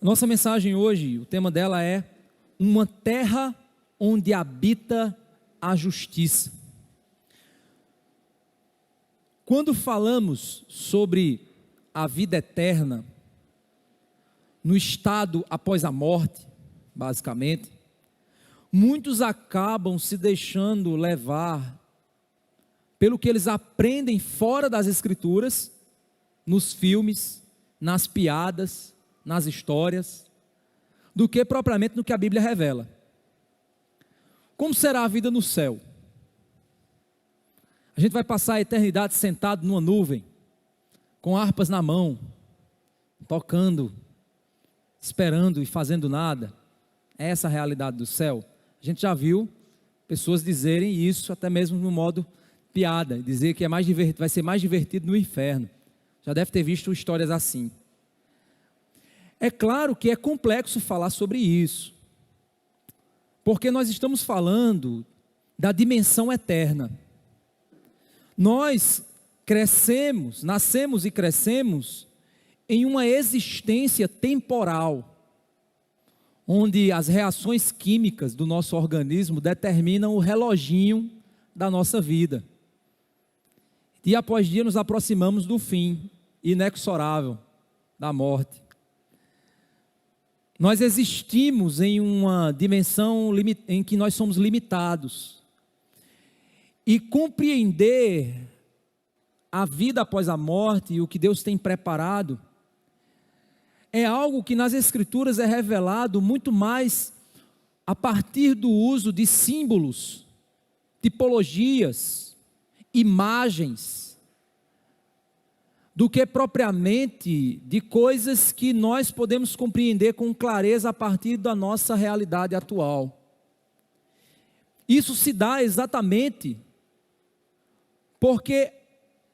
Nossa mensagem hoje, o tema dela é uma terra onde habita a justiça. Quando falamos sobre a vida eterna, no estado após a morte, basicamente, muitos acabam se deixando levar pelo que eles aprendem fora das Escrituras, nos filmes, nas piadas, nas histórias, do que propriamente no que a Bíblia revela. Como será a vida no céu? A gente vai passar a eternidade sentado numa nuvem, com harpas na mão, tocando, esperando e fazendo nada. É essa a realidade do céu. A gente já viu pessoas dizerem isso, até mesmo no modo piada, dizer que vai ser mais divertido no inferno. Já deve ter visto histórias assim. É claro que é complexo falar sobre isso, porque nós estamos falando da dimensão eterna. Nós nascemos e crescemos em uma existência temporal, onde as reações químicas do nosso organismo determinam o reloginho da nossa vida. Dia após dia nos aproximamos do fim inexorável da morte. Nós existimos em uma dimensão em que nós somos limitados. E compreender a vida após a morte e o que Deus tem preparado é algo que nas Escrituras é revelado muito mais a partir do uso de símbolos, tipologias, imagens, do que propriamente de coisas que nós podemos compreender com clareza a partir da nossa realidade atual. Isso se dá exatamente porque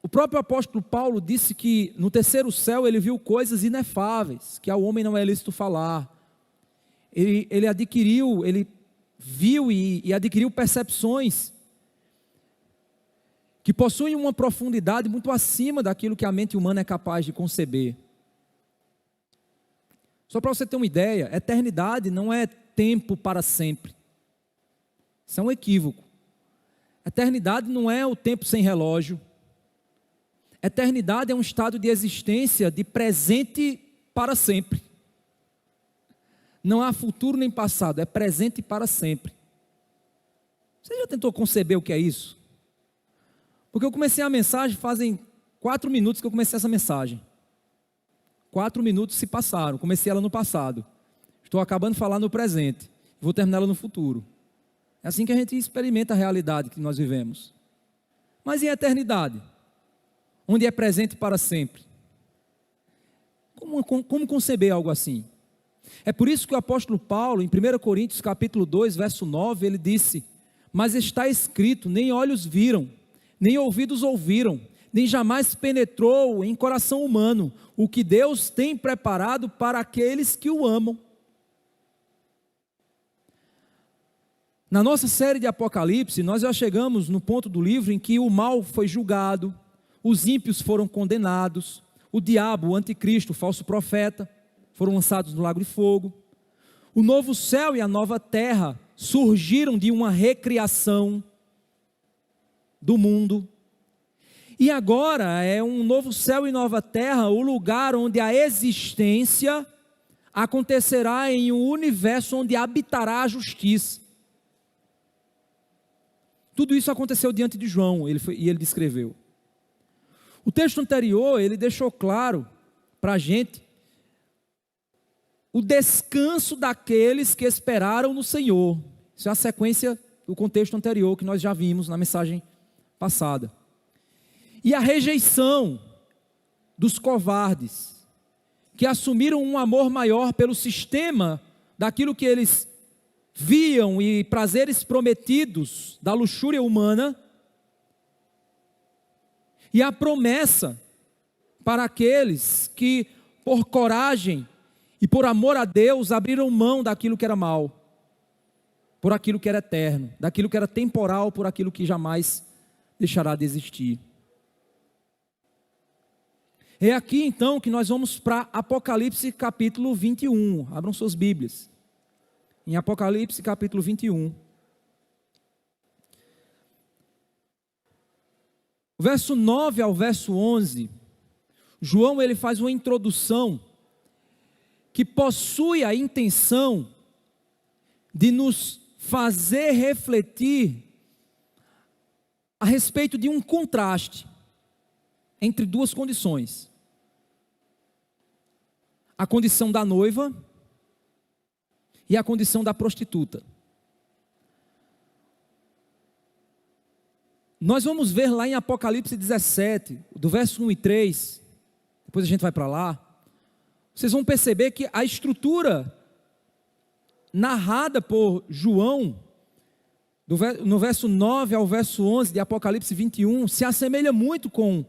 o próprio apóstolo Paulo disse que no terceiro céu ele viu coisas inefáveis, que ao homem não é lícito falar. Ele viu e adquiriu percepções que possuem uma profundidade muito acima daquilo que a mente humana é capaz de conceber. Só para você ter uma ideia, eternidade não é tempo para sempre. Isso é um equívoco. Eternidade não é o tempo sem relógio. Eternidade é um estado de existência de presente para sempre. Não há futuro nem passado, é presente para sempre. Você já tentou conceber o que é isso? Porque eu comecei a mensagem, fazem 4 minutos que eu comecei essa mensagem. 4 minutos se passaram, comecei ela no passado. Estou acabando de falar no presente, vou terminar ela no futuro. É assim que a gente experimenta a realidade que nós vivemos. Mas e a eternidade? Onde é presente para sempre? Como conceber algo assim? É por isso que o apóstolo Paulo, em 1 Coríntios capítulo 2, verso 9, ele disse: mas está escrito, nem olhos viram, nem ouvidos ouviram, nem jamais penetrou em coração humano o que Deus tem preparado para aqueles que o amam. Na nossa série de Apocalipse, nós já chegamos no ponto do livro em que o mal foi julgado, os ímpios foram condenados, o diabo, o anticristo, o falso profeta, foram lançados no lago de fogo. O novo céu e a nova terra surgiram de uma recriação do mundo. E agora é um novo céu e nova terra, o lugar onde a existência acontecerá em um universo onde habitará a justiça. Tudo isso aconteceu diante de João, e ele descreveu. O texto anterior, ele deixou claro para a gente o descanso daqueles que esperaram no Senhor. Isso é a sequência do contexto anterior que nós já vimos na mensagem passada. E a rejeição dos covardes, que assumiram um amor maior pelo sistema daquilo que eles viam e prazeres prometidos da luxúria humana, e a promessa para aqueles que, por coragem e por amor a Deus, abriram mão daquilo que era mal, por aquilo que era eterno, daquilo que era temporal, por aquilo que jamais deixará de existir. É aqui então que nós vamos para Apocalipse capítulo 21. Abram suas Bíblias. Em Apocalipse capítulo 21. O verso 9 ao verso 11, João ele faz uma introdução que possui a intenção de nos fazer refletir a respeito de um contraste entre duas condições. A condição da noiva e a condição da prostituta. Nós vamos ver lá em Apocalipse 17, do verso 1 e 3, depois a gente vai para lá, vocês vão perceber que a estrutura narrada por João, no verso 9 ao verso 11 de Apocalipse 21, se assemelha muito com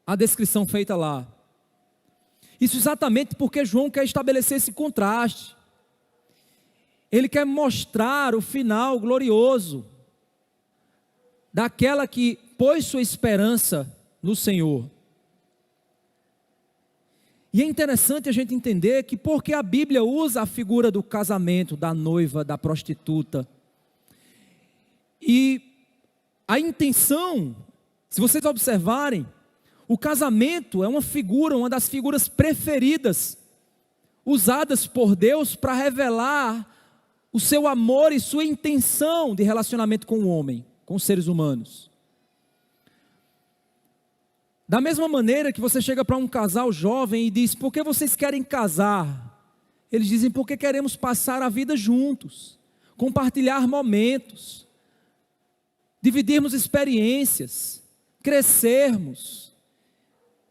a descrição feita lá. Isso exatamente porque João quer estabelecer esse contraste. Ele quer mostrar o final glorioso daquela que pôs sua esperança no Senhor. E é interessante a gente entender que porque a Bíblia usa a figura do casamento, da noiva, da prostituta, e a intenção, se vocês observarem, o casamento é uma figura, uma das figuras preferidas, usadas por Deus para revelar o seu amor e sua intenção de relacionamento com o homem, com os seres humanos. Da mesma maneira que você chega para um casal jovem e diz: por que vocês querem casar? Eles dizem: porque queremos passar a vida juntos, compartilhar momentos, dividirmos experiências, crescermos,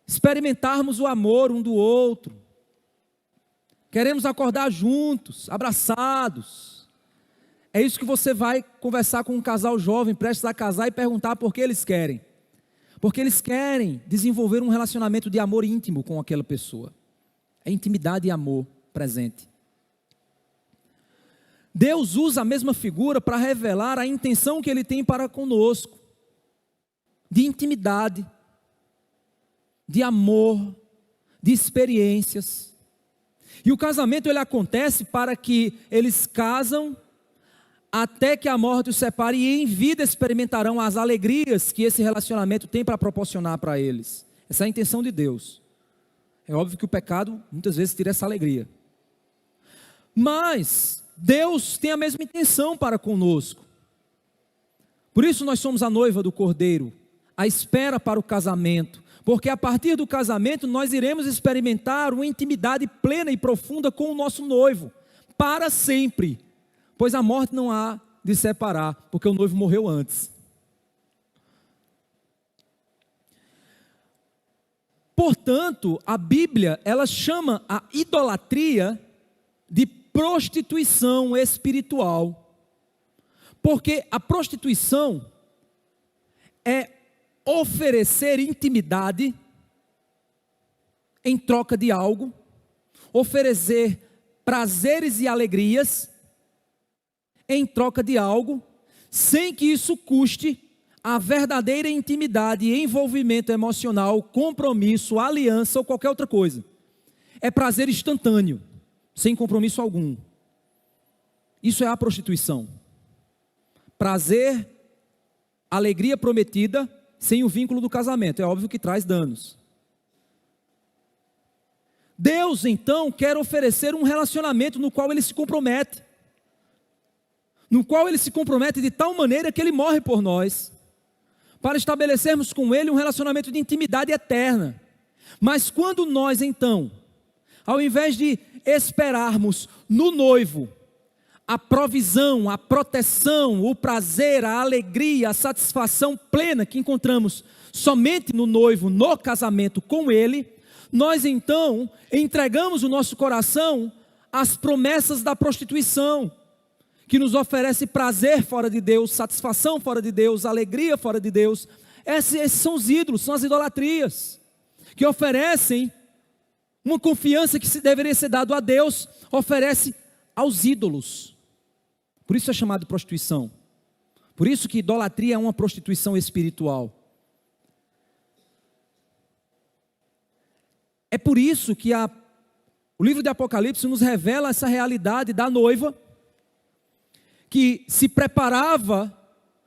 experimentarmos o amor um do outro. Queremos acordar juntos, abraçados. É isso que você vai conversar com um casal jovem, prestes a casar, e perguntar por que eles querem. Porque eles querem desenvolver um relacionamento de amor íntimo com aquela pessoa. É intimidade e amor presente. Deus usa a mesma figura para revelar a intenção que Ele tem para conosco. De intimidade, de amor, de experiências. E o casamento ele acontece para que eles casam até que a morte os separe, e em vida experimentarão as alegrias que esse relacionamento tem para proporcionar para eles. Essa é a intenção de Deus. É óbvio que o pecado muitas vezes tira essa alegria. Mas Deus tem a mesma intenção para conosco. Por isso nós somos a noiva do Cordeiro, a espera para o casamento. Porque a partir do casamento nós iremos experimentar uma intimidade plena e profunda com o nosso noivo, para sempre. Pois a morte não há de separar, porque o noivo morreu antes. Portanto, a Bíblia, ela chama a idolatria de prostituição espiritual. Porque a prostituição é oferecer intimidade em troca de algo, oferecer prazeres e alegrias em troca de algo, sem que isso custe a verdadeira intimidade e envolvimento emocional, compromisso, aliança ou qualquer outra coisa. É prazer instantâneo, sem compromisso algum. Isso é a prostituição. Prazer, alegria prometida, sem o vínculo do casamento. É óbvio que traz danos. Deus, então, quer oferecer um relacionamento no qual Ele se compromete. No qual Ele se compromete de tal maneira que Ele morre por nós, para estabelecermos com Ele um relacionamento de intimidade eterna. Mas quando nós então, ao invés de esperarmos no noivo a provisão, a proteção, o prazer, a alegria, a satisfação plena que encontramos somente no noivo, no casamento com Ele, nós então entregamos o nosso coração às promessas da prostituição, que nos oferece prazer fora de Deus, satisfação fora de Deus, alegria fora de Deus. Esses são os ídolos, são as idolatrias, que oferecem uma confiança que se deveria ser dado a Deus, oferece aos ídolos. Por isso é chamado de prostituição. Por isso que idolatria é uma prostituição espiritual. É por isso que o livro de Apocalipse nos revela essa realidade da noiva, que se preparava,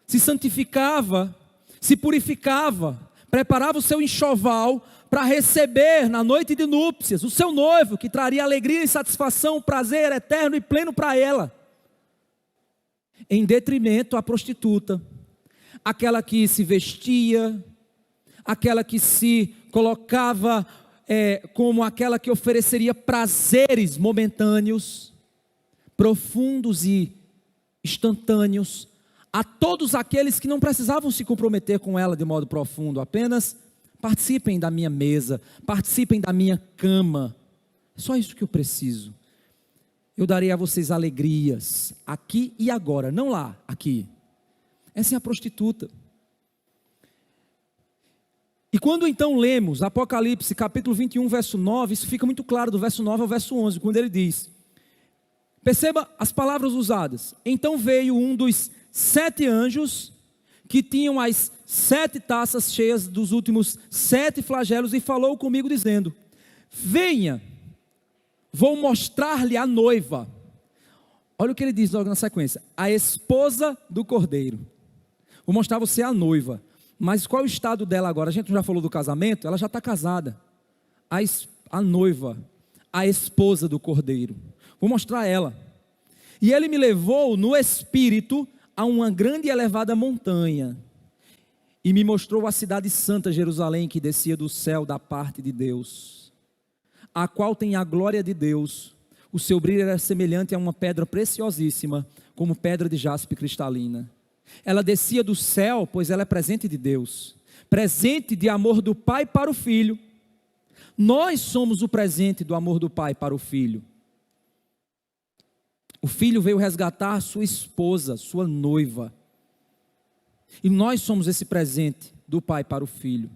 se santificava, se purificava, preparava o seu enxoval para receber na noite de núpcias o seu noivo, que traria alegria e satisfação, prazer eterno e pleno para ela, em detrimento à prostituta, aquela que se vestia, aquela que se colocava como aquela que ofereceria prazeres momentâneos, profundos e instantâneos, a todos aqueles que não precisavam se comprometer com ela de modo profundo, apenas participem da minha mesa, participem da minha cama, é só isso que eu preciso. Eu darei a vocês alegrias, aqui e agora, não lá, aqui. Essa é a prostituta. E quando então lemos Apocalipse capítulo 21, verso 9, isso fica muito claro do verso 9 ao verso 11, quando ele diz, perceba as palavras usadas, então veio um dos 7 anjos, que tinham as 7 taças cheias dos últimos 7 flagelos, e falou comigo dizendo, venha, vou mostrar-lhe a noiva. Olha o que ele diz logo na sequência, a esposa do cordeiro. Vou mostrar você a noiva. Mas qual é o estado dela agora? A gente já falou do casamento, ela já está casada. A noiva, a esposa do cordeiro. Vou mostrar ela. E ele me levou no espírito a uma grande e elevada montanha. E me mostrou a cidade santa Jerusalém, que descia do céu da parte de Deus, a qual tem a glória de Deus. O seu brilho era semelhante a uma pedra preciosíssima, como pedra de jaspe cristalina. Ela descia do céu, pois ela é presente de Deus, presente de amor do Pai para o Filho. Nós somos o presente do amor do Pai para o Filho. O Filho veio resgatar sua esposa, sua noiva. E nós somos esse presente do Pai para o Filho,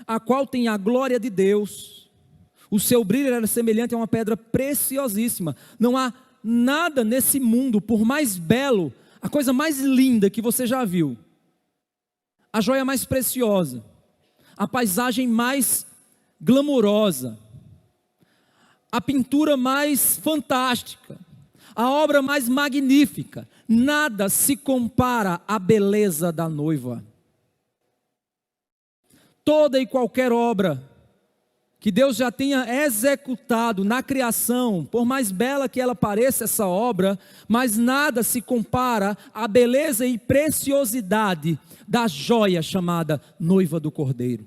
a qual tem a glória de Deus. O seu brilho era semelhante a uma pedra preciosíssima. Não há nada nesse mundo, por mais belo, a coisa mais linda que você já viu, a joia mais preciosa, a paisagem mais glamourosa, a pintura mais fantástica, a obra mais magnífica, nada se compara à beleza da noiva. Toda e qualquer obra que Deus já tenha executado na criação, por mais bela que ela pareça essa obra, mas nada se compara à beleza e preciosidade da joia chamada noiva do Cordeiro.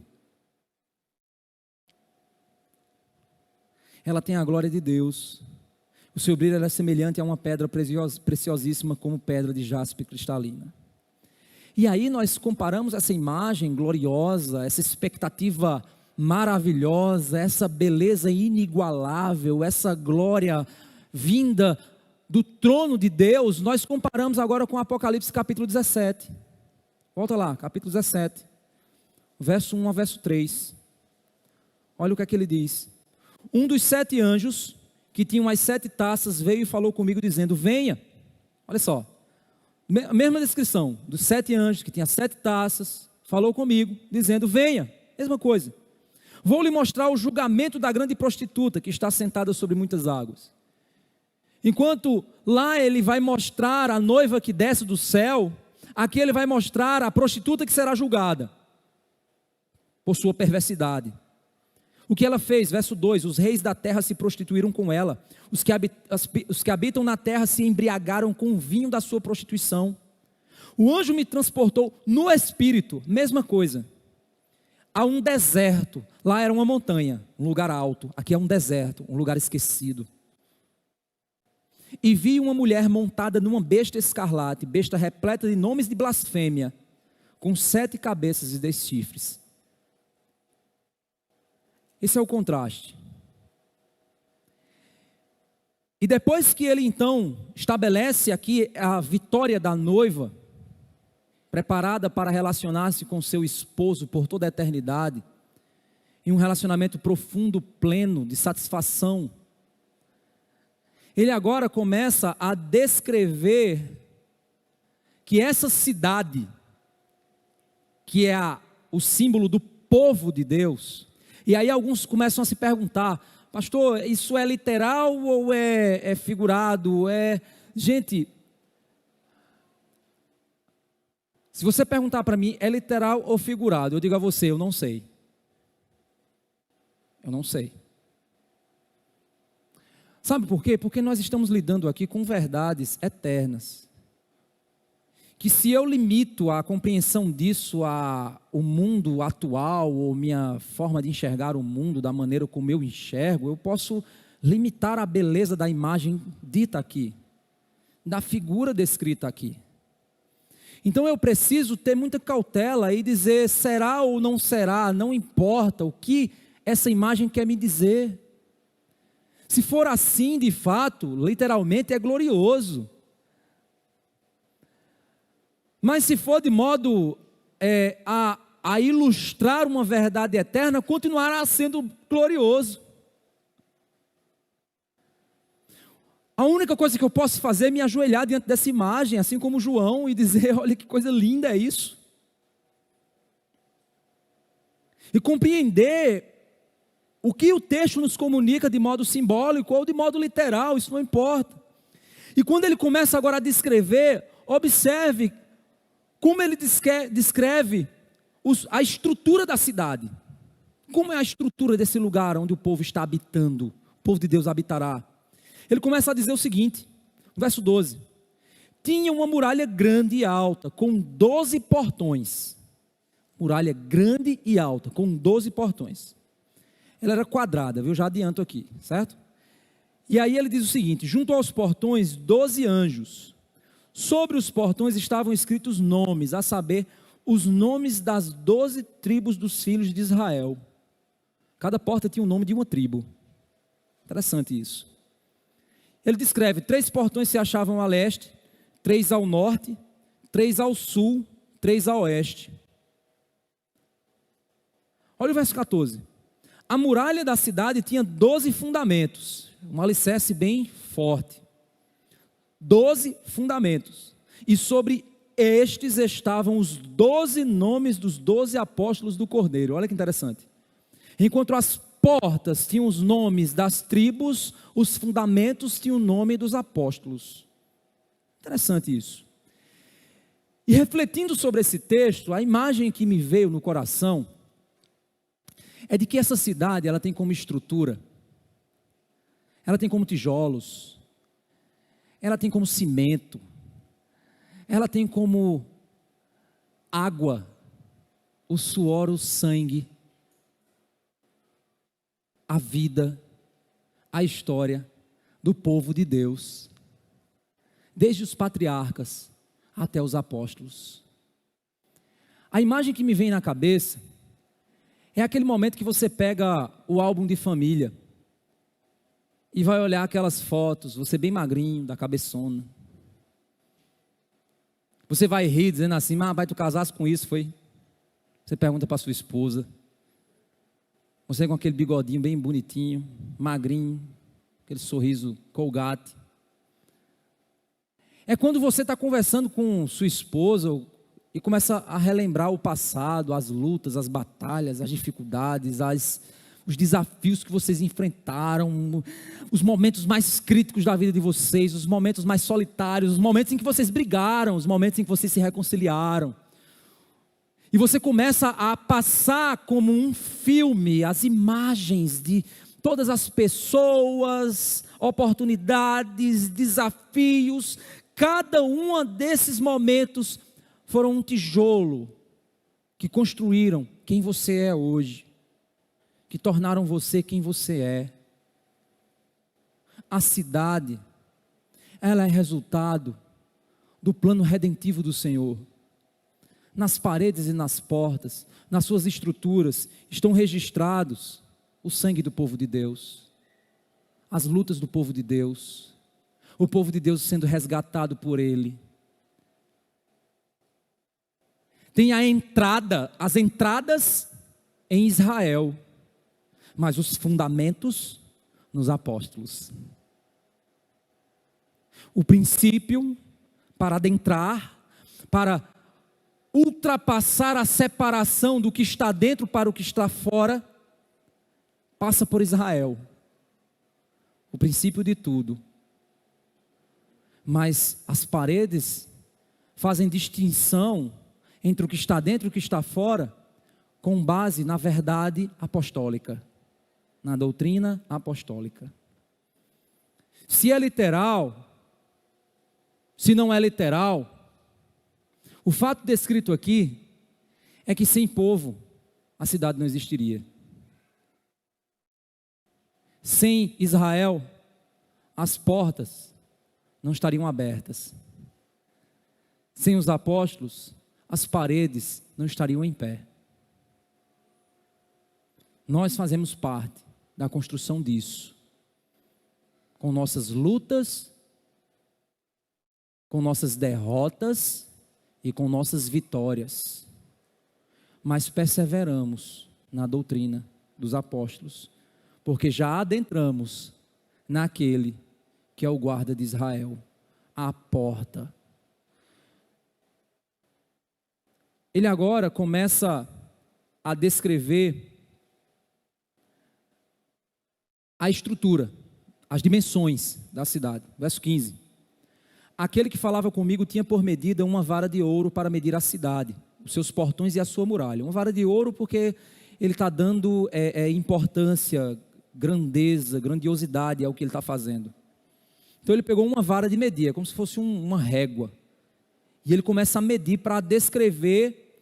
Ela tem a glória de Deus, o seu brilho é semelhante a uma pedra preciosíssima, como pedra de jaspe cristalina. E aí nós comparamos essa imagem gloriosa, essa expectativa maravilhosa, essa beleza inigualável, essa glória vinda do trono de Deus, nós comparamos agora com Apocalipse capítulo 17. Volta lá, capítulo 17, verso 1 a verso 3. Olha o que é que ele diz. Um dos 7 anjos, que tinham as 7 taças, veio e falou comigo dizendo, venha. Olha só, a mesma descrição, dos 7 anjos, que tinham 7 taças, falou comigo dizendo, venha, mesma coisa. Vou lhe mostrar o julgamento da grande prostituta, que está sentada sobre muitas águas. Enquanto lá ele vai mostrar a noiva que desce do céu, aqui ele vai mostrar a prostituta que será julgada por sua perversidade. O que ela fez? Verso 2, os reis da terra se prostituíram com ela, os que habitam na terra se embriagaram com o vinho da sua prostituição. O anjo me transportou no espírito, mesma coisa, a um deserto. Lá era uma montanha, um lugar alto, aqui é um deserto, um lugar esquecido. E vi uma mulher montada numa besta escarlate, besta repleta de nomes de blasfêmia, com 7 cabeças e 10 chifres. Esse é o contraste. E depois que ele então estabelece aqui a vitória da noiva, preparada para relacionar-se com seu esposo por toda a eternidade, em um relacionamento profundo, pleno, de satisfação, ele agora começa a descrever que essa cidade, que é o símbolo do povo de Deus, E aí alguns começam a se perguntar: pastor, isso é literal ou é figurado? Gente, se você perguntar para mim, é literal ou figurado? Eu digo a você, eu não sei. Eu não sei. Sabe por quê? Porque nós estamos lidando aqui com verdades eternas. Que se eu limito a compreensão disso ao mundo atual, ou minha forma de enxergar o mundo, da maneira como eu enxergo, eu posso limitar a beleza da imagem dita aqui, da figura descrita aqui. Então eu preciso ter muita cautela e dizer, será ou não será, não importa o que essa imagem quer me dizer. Se for assim, de fato, literalmente é glorioso. Mas se for de modo a ilustrar uma verdade eterna, continuará sendo glorioso. A única coisa que eu posso fazer é me ajoelhar diante dessa imagem, assim como João, e dizer, olha que coisa linda é isso. E compreender o que o texto nos comunica de modo simbólico ou de modo literal, isso não importa. E quando ele começa agora a descrever, observe como ele descreve a estrutura da cidade. Como é a estrutura desse lugar onde o povo está habitando, o povo de Deus habitará. Ele começa a dizer o seguinte, verso 12. Tinha uma muralha grande e alta, com 12 portões. Muralha grande e alta, com 12 portões. Ela era quadrada, viu? Já adianto aqui, certo? E aí ele diz o seguinte, junto aos portões, 12 anjos. Sobre os portões estavam escritos nomes, a saber, os nomes das 12 tribos dos filhos de Israel. Cada porta tinha o nome de uma tribo. Interessante isso. Ele descreve, 3 portões se achavam a leste, 3 ao norte, 3 ao sul, 3 a oeste. Olha o verso 14. A muralha da cidade tinha 12 fundamentos, um alicerce bem forte. 12 fundamentos, e sobre estes estavam os 12 nomes dos 12 apóstolos do Cordeiro. Olha que interessante. Enquanto as portas tinham os nomes das tribos, os fundamentos tinham o nome dos apóstolos. Interessante isso. E refletindo sobre esse texto, a imagem que me veio no coração é de que essa cidade, ela tem como estrutura, ela tem como tijolos, ela tem como cimento, ela tem como água, o suor, o sangue, a vida, a história do povo de Deus, desde os patriarcas até os apóstolos. A imagem que me vem na cabeça é aquele momento que você pega o álbum de família e vai olhar aquelas fotos, você bem magrinho, da cabeçona. Você vai rir dizendo assim, mas vai tu casasse com isso, foi? Você pergunta para sua esposa. Você com aquele bigodinho bem bonitinho, magrinho, aquele sorriso Colgate. É quando você está conversando com sua esposa e começa a relembrar o passado, as lutas, as batalhas, as dificuldades, os desafios que vocês enfrentaram, os momentos mais críticos da vida de vocês, os momentos mais solitários, os momentos em que vocês brigaram, os momentos em que vocês se reconciliaram. E você começa a passar como um filme as imagens de todas as pessoas, oportunidades, desafios. Cada um desses momentos foram um tijolo que construíram quem você é hoje, que tornaram você quem você é. A cidade, ela é resultado do plano redentivo do Senhor. Nas paredes e nas portas, nas suas estruturas, estão registrados o sangue do povo de Deus, as lutas do povo de Deus, o povo de Deus sendo resgatado por Ele. Tem as entradas em Israel, mas os fundamentos nos apóstolos. O princípio para adentrar, para ultrapassar a separação do que está dentro para o que está fora, passa por Israel, o princípio de tudo. Mas as paredes fazem distinção entre o que está dentro e o que está fora, com base na verdade apostólica, na doutrina apostólica. Se é literal, se não é literal, o fato descrito aqui é que sem povo a cidade não existiria. Sem Israel, as portas não estariam abertas. Sem os apóstolos, as paredes não estariam em pé. Nós fazemos parte da construção disso, com nossas lutas, com nossas derrotas e com nossas vitórias. Mas perseveramos na doutrina dos apóstolos, porque já adentramos naquele que é o guarda de Israel, a porta. Ele agora começa a descrever a estrutura, as dimensões da cidade. Verso 15. Aquele que falava comigo tinha por medida uma vara de ouro para medir a cidade, os seus portões e a sua muralha. Uma vara de ouro porque ele está dando importância, grandeza, grandiosidade ao que ele está fazendo. Então ele pegou uma vara de medir, como se fosse uma régua. E ele começa a medir para descrever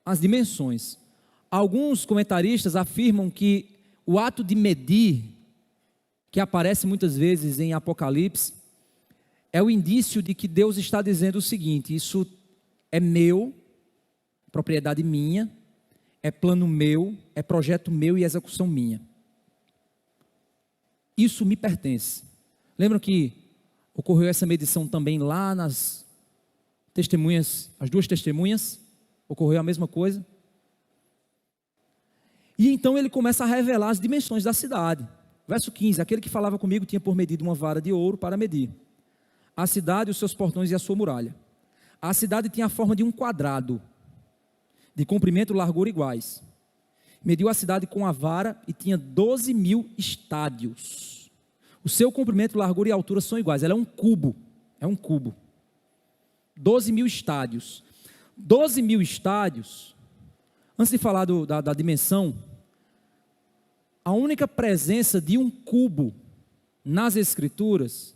as dimensões. Alguns comentaristas afirmam que o ato de medir, que aparece muitas vezes em Apocalipse, é o indício de que Deus está dizendo o seguinte: isso é meu, propriedade minha, é plano meu, é projeto meu e execução minha. Isso me pertence. Lembram que ocorreu essa medição também lá nas testemunhas, as duas testemunhas? Ocorreu a mesma coisa? E então ele começa a revelar as dimensões da cidade. Verso 15, aquele que falava comigo tinha por medida uma vara de ouro para medir a cidade, os seus portões e a sua muralha. A cidade tinha a forma de um quadrado, de comprimento e largura iguais. Mediu a cidade com a vara e tinha 12.000 estádios. O seu comprimento, largura e altura são iguais. Ela é um cubo. 12.000 estádios. 12.000 estádios, antes de falar da dimensão, a única presença de um cubo nas Escrituras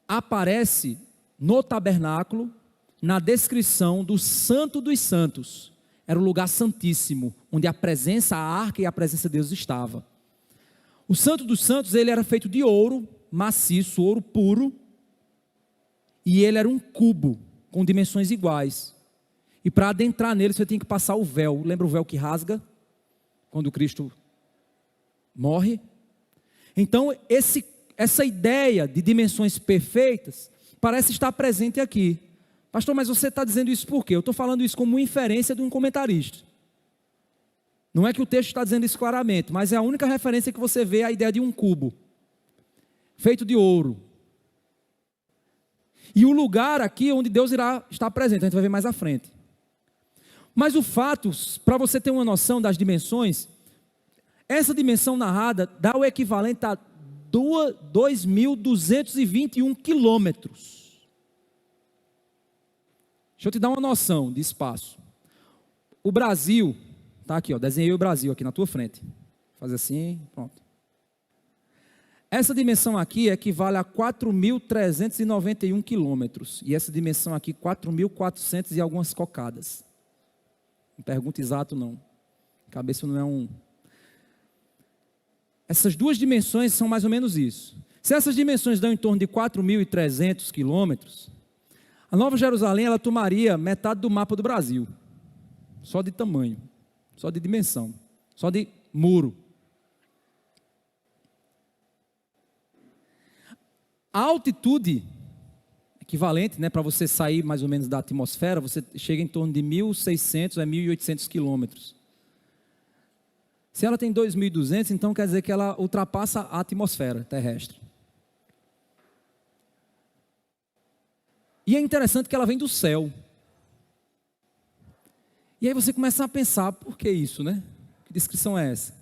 aparece no tabernáculo, na descrição do Santo dos Santos. Era o lugar santíssimo, onde a presença, a arca e a presença de Deus estava. O Santo dos Santos, ele era feito de ouro maciço, ouro puro, e ele era um cubo com dimensões iguais. E para adentrar nele, você tem que passar o véu. Lembra o véu que rasga quando Cristo morre? Então, essa ideia de dimensões perfeitas parece estar presente aqui. Pastor, mas você está dizendo isso por quê? Eu estou falando isso como inferência de um comentarista. Não é que o texto está dizendo isso claramente, mas é a única referência que você vê a ideia de um cubo, feito de ouro. E o lugar aqui onde Deus irá estar presente, a gente vai ver mais à frente. Mas o fato, para você ter uma noção das dimensões, essa dimensão narrada dá o equivalente a 2.221 quilômetros. Deixa eu te dar uma noção de espaço. O Brasil, está aqui, ó, desenhei o Brasil aqui na tua frente. Faz assim, pronto. Essa dimensão aqui equivale a 4.391 quilômetros. E essa dimensão aqui, 4.400 e algumas cocadas. Não pergunta exato não. Cabeça não é um... Essas duas dimensões são mais ou menos isso. Se essas dimensões dão em torno de 4.300 quilômetros, a Nova Jerusalém, ela tomaria metade do mapa do Brasil. Só de tamanho, só de dimensão, só de muro. A altitude equivalente, né, para você sair mais ou menos da atmosfera, você chega em torno de 1.600 a 1.800 quilômetros. Se ela tem 2.200, então quer dizer que ela ultrapassa a atmosfera terrestre. E é interessante que ela vem do céu. E aí você começa a pensar, por que isso, né? Que descrição é essa?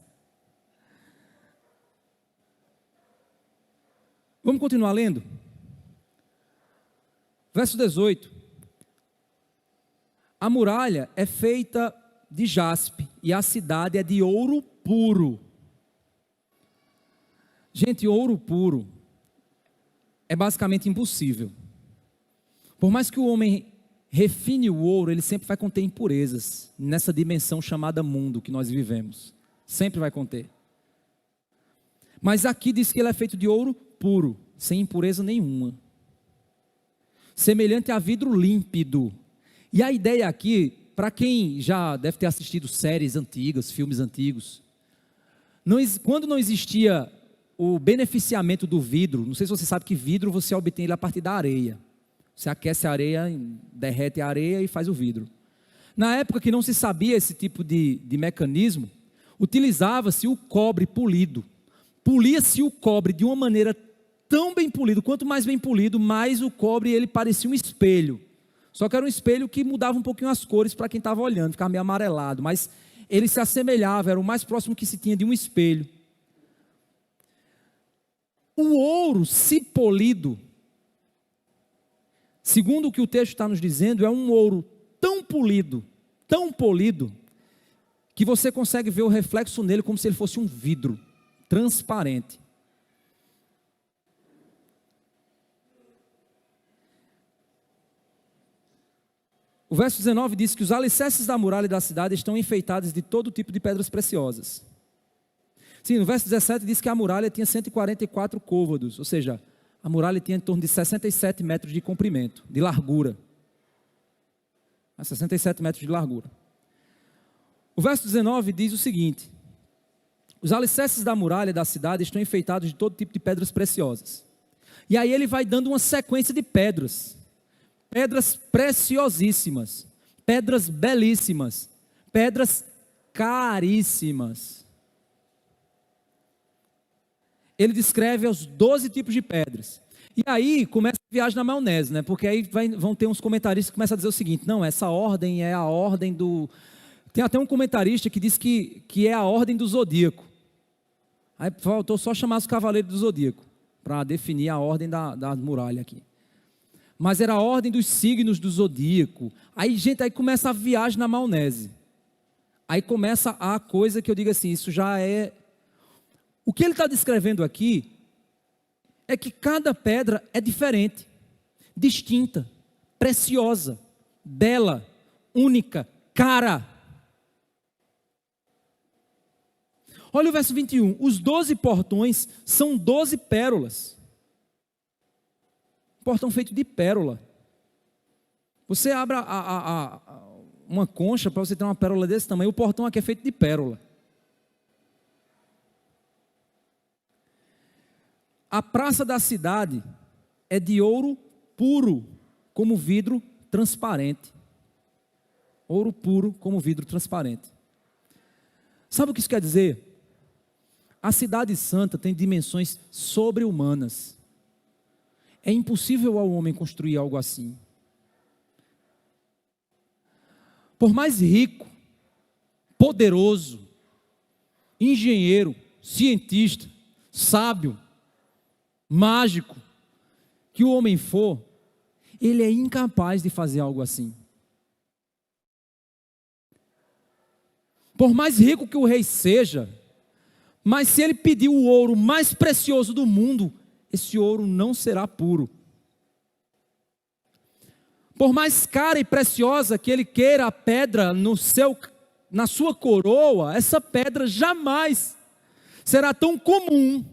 Vamos continuar lendo? Verso 18. A muralha é feita de jaspe e a cidade é de ouro puro. Gente, ouro puro é basicamente impossível. Por mais que o homem refine o ouro, ele sempre vai conter impurezas nessa dimensão chamada mundo que nós vivemos. Sempre vai conter. Mas aqui diz que ele é feito de ouro puro, sem impureza nenhuma. Semelhante a vidro límpido. E a ideia aqui, para quem já deve ter assistido séries antigas, filmes antigos, quando não existia o beneficiamento do vidro, não sei se você sabe que vidro você obtém ele a partir da areia. Você aquece a areia, derrete a areia e faz o vidro. Na época que não se sabia esse tipo de mecanismo, utilizava-se o cobre polido. Polia-se o cobre de uma maneira tão bem polido, quanto mais bem polido, mais o cobre ele parecia um espelho. Só que era um espelho que mudava um pouquinho as cores para quem estava olhando, ficava meio amarelado, mas ele se assemelhava, era o mais próximo que se tinha de um espelho. O ouro, se polido, segundo o que o texto está nos dizendo, é um ouro tão polido, que você consegue ver o reflexo nele como se ele fosse um vidro transparente. O verso 19 diz que os alicerces da muralha da cidade estão enfeitados de todo tipo de pedras preciosas. Sim, no verso 17 diz que a muralha tinha 144 côvados, ou seja, a muralha tinha em torno de 67 metros de comprimento, de largura. 67 metros de largura. O verso 19 diz o seguinte: os alicerces da muralha da cidade estão enfeitados de todo tipo de pedras preciosas. E aí ele vai dando uma sequência de pedras. Pedras preciosíssimas, pedras belíssimas, pedras caríssimas. Ele descreve os 12 tipos de pedras. E aí começa a viagem na maionese, né? Porque aí vão ter uns comentaristas que começam a dizer o seguinte: não, essa ordem é a ordem do... Tem até um comentarista que diz que é a ordem do zodíaco. Aí faltou só chamar os cavaleiros do zodíaco para definir a ordem da muralha aqui. Mas era a ordem dos signos do zodíaco. Aí, gente, aí começa a viagem na maionese. Aí começa a coisa que eu digo assim, isso já é... O que ele está descrevendo aqui é que cada pedra é diferente, distinta, preciosa, bela, única, cara. Olha o verso 21. Os 12 portões são 12 pérolas. Portão feito de pérola. Você abre uma concha para você ter uma pérola desse tamanho. O portão aqui é feito de pérola. A praça da cidade é de ouro puro, como vidro transparente. Ouro puro, como vidro transparente. Sabe o que isso quer dizer? A cidade santa tem dimensões sobre-humanas. É impossível ao homem construir algo assim. Por mais rico, poderoso, engenheiro, cientista, sábio, mágico que o homem for, ele é incapaz de fazer algo assim. Por mais rico que o rei seja, mas se ele pedir o ouro mais precioso do mundo, esse ouro não será puro. Por mais cara e preciosa que ele queira a pedra na sua coroa, essa pedra jamais será tão comum.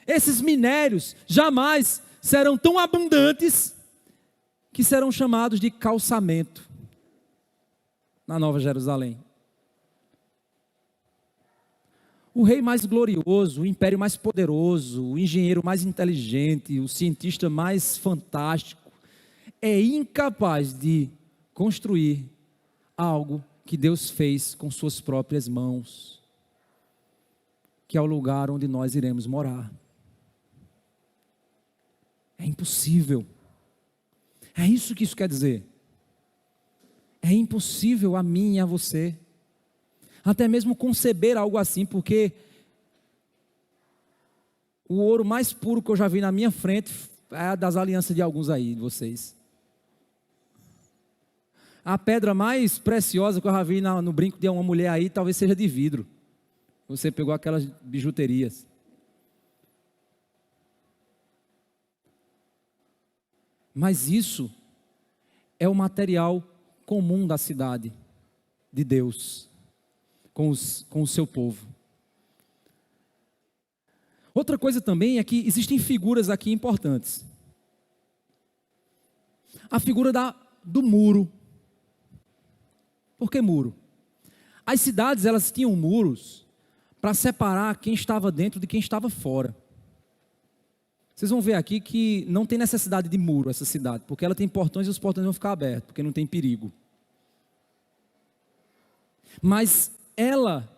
Esses minérios jamais serão tão abundantes que serão chamados de calçamento na Nova Jerusalém. O rei mais glorioso, o império mais poderoso, o engenheiro mais inteligente, o cientista mais fantástico, é incapaz de construir algo que Deus fez com suas próprias mãos, que é o lugar onde nós iremos morar. É impossível. É isso que isso quer dizer. É impossível a mim e a você. Até mesmo conceber algo assim, porque o ouro mais puro que eu já vi na minha frente é a das alianças de alguns aí, de vocês. A pedra mais preciosa que eu já vi no brinco de uma mulher aí, talvez seja de vidro. Você pegou aquelas bijuterias. Mas isso é o material comum da cidade de Deus, com o seu povo. Outra coisa também é que existem figuras aqui importantes. A figura do muro. Por que muro? As cidades, elas tinham muros para separar quem estava dentro de quem estava fora. Vocês vão ver aqui que não tem necessidade de muro essa cidade, porque ela tem portões e os portões vão ficar abertos, porque não tem perigo. Mas ela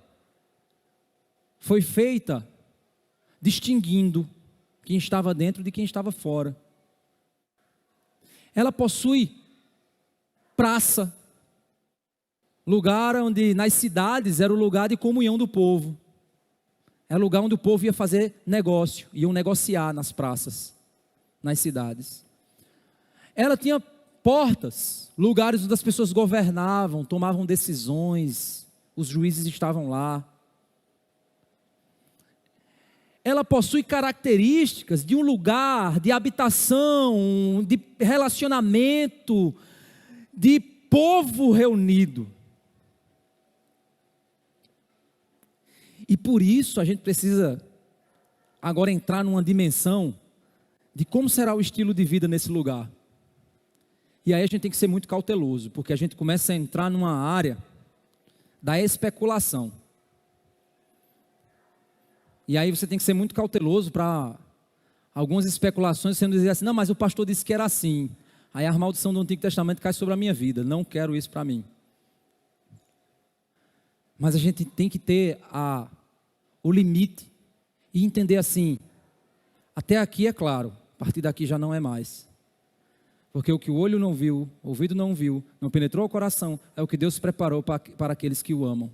foi feita distinguindo quem estava dentro de quem estava fora. Ela possui praça, lugar onde nas cidades era o lugar de comunhão do povo. Era o lugar onde o povo ia fazer negócio, iam negociar nas praças, nas cidades. Ela tinha portas, lugares onde as pessoas governavam, tomavam decisões, os juízes estavam lá. Ela possui características de um lugar, de habitação, de relacionamento, de povo reunido. E por isso a gente precisa agora entrar numa dimensão de como será o estilo de vida nesse lugar. E aí a gente tem que ser muito cauteloso, porque a gente começa a entrar numa área da especulação. E aí você tem que ser muito cauteloso para algumas especulações, sendo dizer assim, não, mas o pastor disse que era assim. Aí a maldição do Antigo Testamento cai sobre a minha vida, não quero isso para mim. Mas a gente tem que ter o limite e entender assim, até aqui é claro, a partir daqui já não é mais. Porque o que o olho não viu, o ouvido não viu, não penetrou o coração, é o que Deus preparou para aqueles que o amam.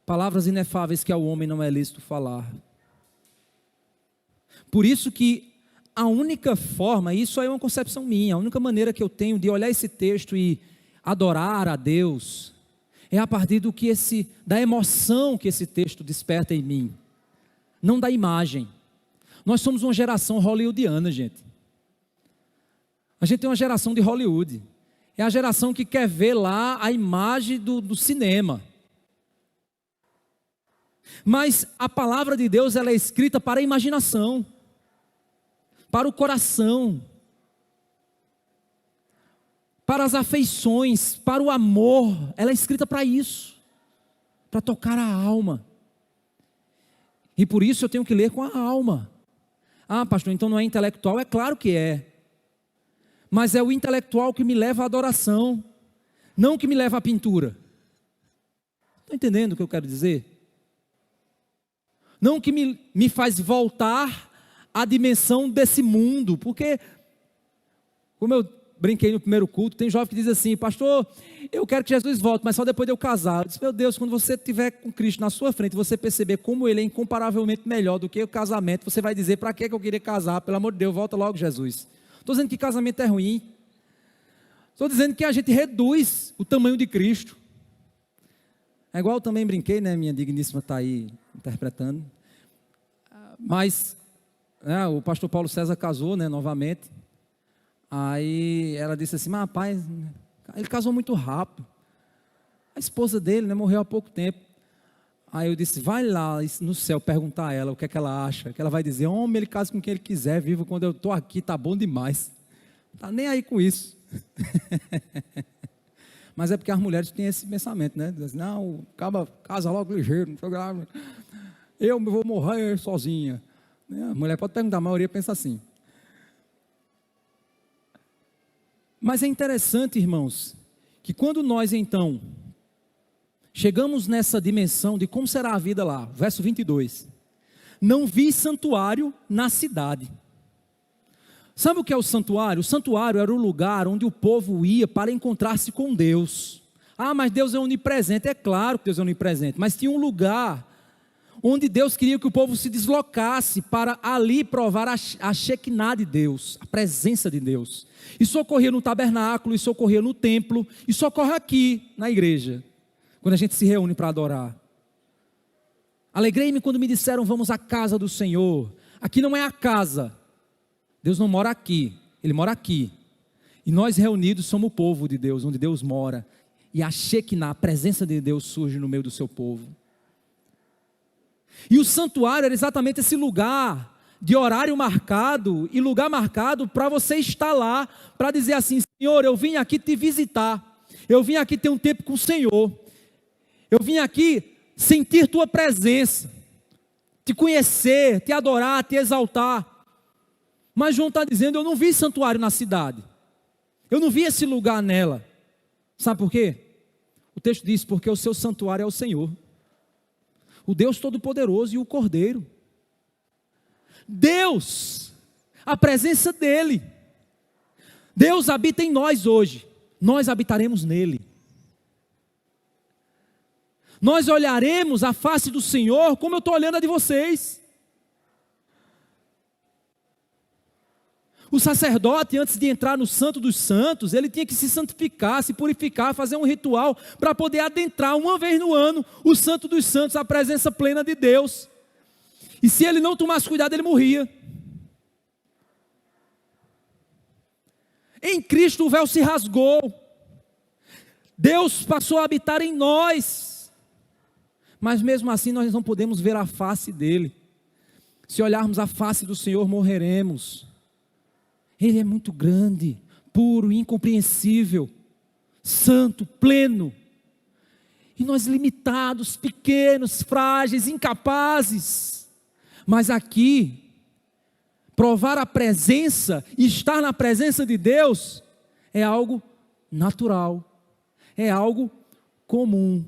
Palavras inefáveis que ao homem não é lícito falar. Por isso que a única forma, isso aí é uma concepção minha, a única maneira que eu tenho de olhar esse texto e adorar a Deus, é a partir da emoção que esse texto desperta em mim, não da imagem. Nós somos uma geração hollywoodiana, gente. A gente tem uma geração de Hollywood. É a geração que quer ver lá a imagem do cinema. Mas a palavra de Deus, ela é escrita para a imaginação, para o coração, para as afeições, para o amor. Ela é escrita para isso, para tocar a alma. E por isso eu tenho que ler com a alma. Ah, pastor, então não é intelectual? É claro que é. Mas é o intelectual que me leva à adoração, não que me leva à pintura. Estão entendendo o que eu quero dizer? Não que me faz voltar à dimensão desse mundo, porque, como eu brinquei no primeiro culto, tem jovem que diz assim, pastor, eu quero que Jesus volte, mas só depois de eu casar. Eu disse, meu Deus, quando você estiver com Cristo na sua frente, você perceber como Ele é incomparavelmente melhor do que o casamento, você vai dizer, para que eu queria casar? Pelo amor de Deus, volta logo Jesus. Estou dizendo que casamento é ruim. Estou dizendo que a gente reduz o tamanho de Cristo. É igual eu também brinquei, né? Minha digníssima está aí interpretando. Mas o pastor Paulo César casou, né, novamente. Aí ela disse assim, mas rapaz, ele casou muito rápido. A esposa dele, né, morreu há pouco tempo. Aí eu disse, vai lá no céu perguntar a ela o que é que ela acha. Que ela vai dizer, homem, ele casa com quem ele quiser, vivo quando eu estou aqui, tá bom demais. Tá nem aí com isso. Mas é porque as mulheres têm esse pensamento, né? Dizem, não, casa logo ligeiro, eu vou morrer sozinha. A mulher pode perguntar, a maioria pensa assim. Mas é interessante, irmãos, que quando nós então chegamos nessa dimensão de como será a vida lá, verso 22. Não vi santuário na cidade. Sabe o que é o santuário? O santuário era o lugar onde o povo ia para encontrar-se com Deus. Ah, mas Deus é onipresente. É claro que Deus é onipresente, mas tinha um lugar onde Deus queria que o povo se deslocasse para ali provar a Shekinah de Deus, a presença de Deus. Isso ocorria no tabernáculo, isso ocorria no templo, isso ocorre aqui na igreja, quando a gente se reúne para adorar. Alegrei-me quando me disseram, vamos à casa do Senhor. Aqui não é a casa, Deus não mora aqui, Ele mora aqui. E nós reunidos somos o povo de Deus, onde Deus mora. E a Shekinah, a presença de Deus surge no meio do seu povo. E o santuário era exatamente esse lugar de horário marcado e lugar marcado para você estar lá, para dizer assim, Senhor, eu vim aqui te visitar, eu vim aqui ter um tempo com o Senhor, eu vim aqui sentir tua presença, te conhecer, te adorar, te exaltar. Mas João está dizendo, eu não vi santuário na cidade, eu não vi esse lugar nela. Sabe por quê? O texto diz, porque o seu santuário é o Senhor, o Deus Todo-Poderoso e o Cordeiro. Deus, a presença dEle. Deus habita em nós hoje, nós habitaremos nele. Nós olharemos a face do Senhor como eu estou olhando a de vocês. O sacerdote, antes de entrar no Santo dos Santos, ele tinha que se santificar, se purificar, fazer um ritual para poder adentrar uma vez no ano o Santo dos Santos, a presença plena de Deus. E se ele não tomasse cuidado, ele morria. Em Cristo o véu se rasgou. Deus passou a habitar em nós. Mas mesmo assim nós não podemos ver a face dele. Se olharmos a face do Senhor, morreremos. Ele é muito grande, puro, incompreensível, santo, pleno. E nós limitados, pequenos, frágeis, incapazes. Mas aqui, provar a presença e estar na presença de Deus é algo natural, é algo comum.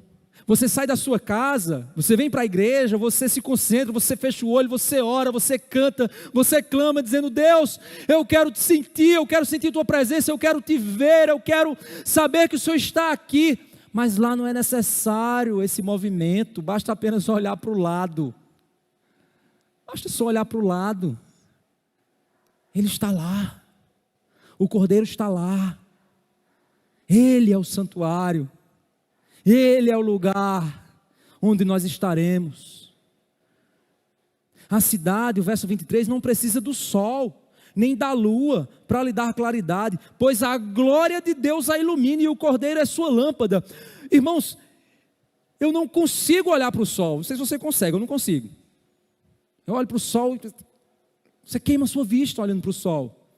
Você sai da sua casa, você vem para a igreja, você se concentra, você fecha o olho, você ora, você canta, você clama dizendo, Deus, eu quero te sentir, eu quero sentir tua presença, eu quero te ver, eu quero saber que o Senhor está aqui. Mas lá não é necessário esse movimento, basta apenas olhar para o lado. Basta só olhar para o lado. Ele está lá, o Cordeiro está lá, Ele é o santuário. Ele é o lugar onde nós estaremos. A cidade, o verso 23, não precisa do sol, nem da lua, para lhe dar claridade, pois a glória de Deus a ilumina e o Cordeiro é sua lâmpada. Irmãos, eu não consigo olhar para o sol, não sei se você consegue, eu não consigo. Eu olho para o sol, você queima a sua vista olhando para o sol.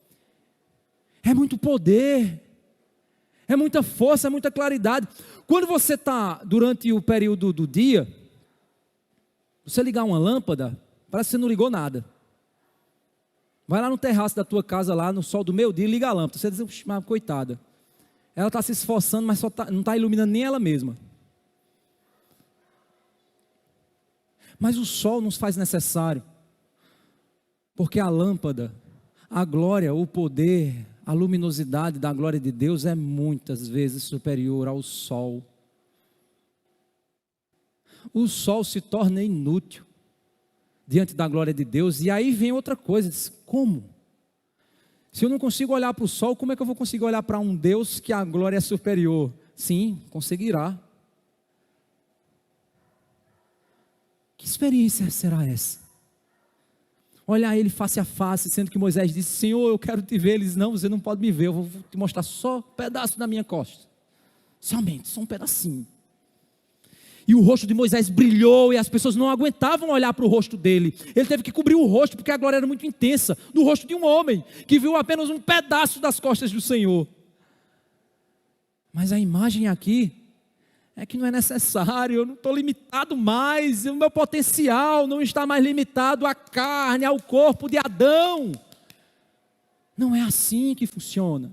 É muito poder, é muita força, é muita claridade. Quando você está durante o período do dia, você ligar uma lâmpada, parece que você não ligou nada. Vai lá no terraço da tua casa, lá no sol do meio-dia, e liga a lâmpada. Você diz, mas coitada, ela está se esforçando, mas não está iluminando nem ela mesma. Mas o sol nos faz necessário, porque a lâmpada, a glória, o poder, a luminosidade da glória de Deus é muitas vezes superior ao sol. O sol se torna inútil diante da glória de Deus. E aí vem outra coisa, diz, como? Se eu não consigo olhar para o sol, como é que eu vou conseguir olhar para um Deus que a glória é superior? Sim, conseguirá. Que experiência será essa? Olhar ele face a face, sendo que Moisés disse, Senhor, eu quero te ver. Ele disse, não, você não pode me ver, eu vou te mostrar só um pedaço da minha costa. Somente, só um pedacinho. E o rosto de Moisés brilhou e as pessoas não aguentavam olhar para o rosto dele. Ele teve que cobrir o rosto, porque a glória era muito intensa, do rosto de um homem, que viu apenas um pedaço das costas do Senhor. Mas a imagem aqui é que não é necessário, eu não estou limitado mais, o meu potencial não está mais limitado à carne, ao corpo de Adão. Não é assim que funciona.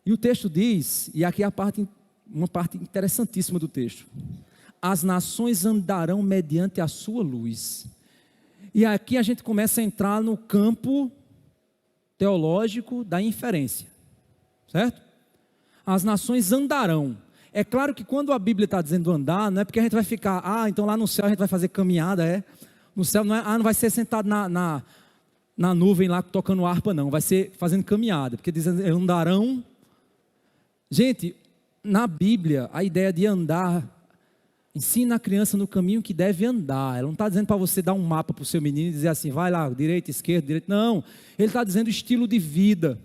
E o texto diz, e aqui é uma parte interessantíssima do texto, as nações andarão mediante a sua luz. E aqui a gente começa a entrar no campo teológico da inferência. Certo? As nações andarão. É claro que quando a Bíblia está dizendo andar, não é porque a gente vai ficar, então lá no céu a gente vai fazer caminhada, no céu não vai ser sentado na nuvem lá tocando harpa, não, vai ser fazendo caminhada, porque dizendo andarão. Gente, na Bíblia, a ideia de andar, ensina a criança no caminho que deve andar. Ela não está dizendo para você dar um mapa para o seu menino e dizer assim, vai lá, direita, esquerda, direita. Não, ele está dizendo estilo de vida,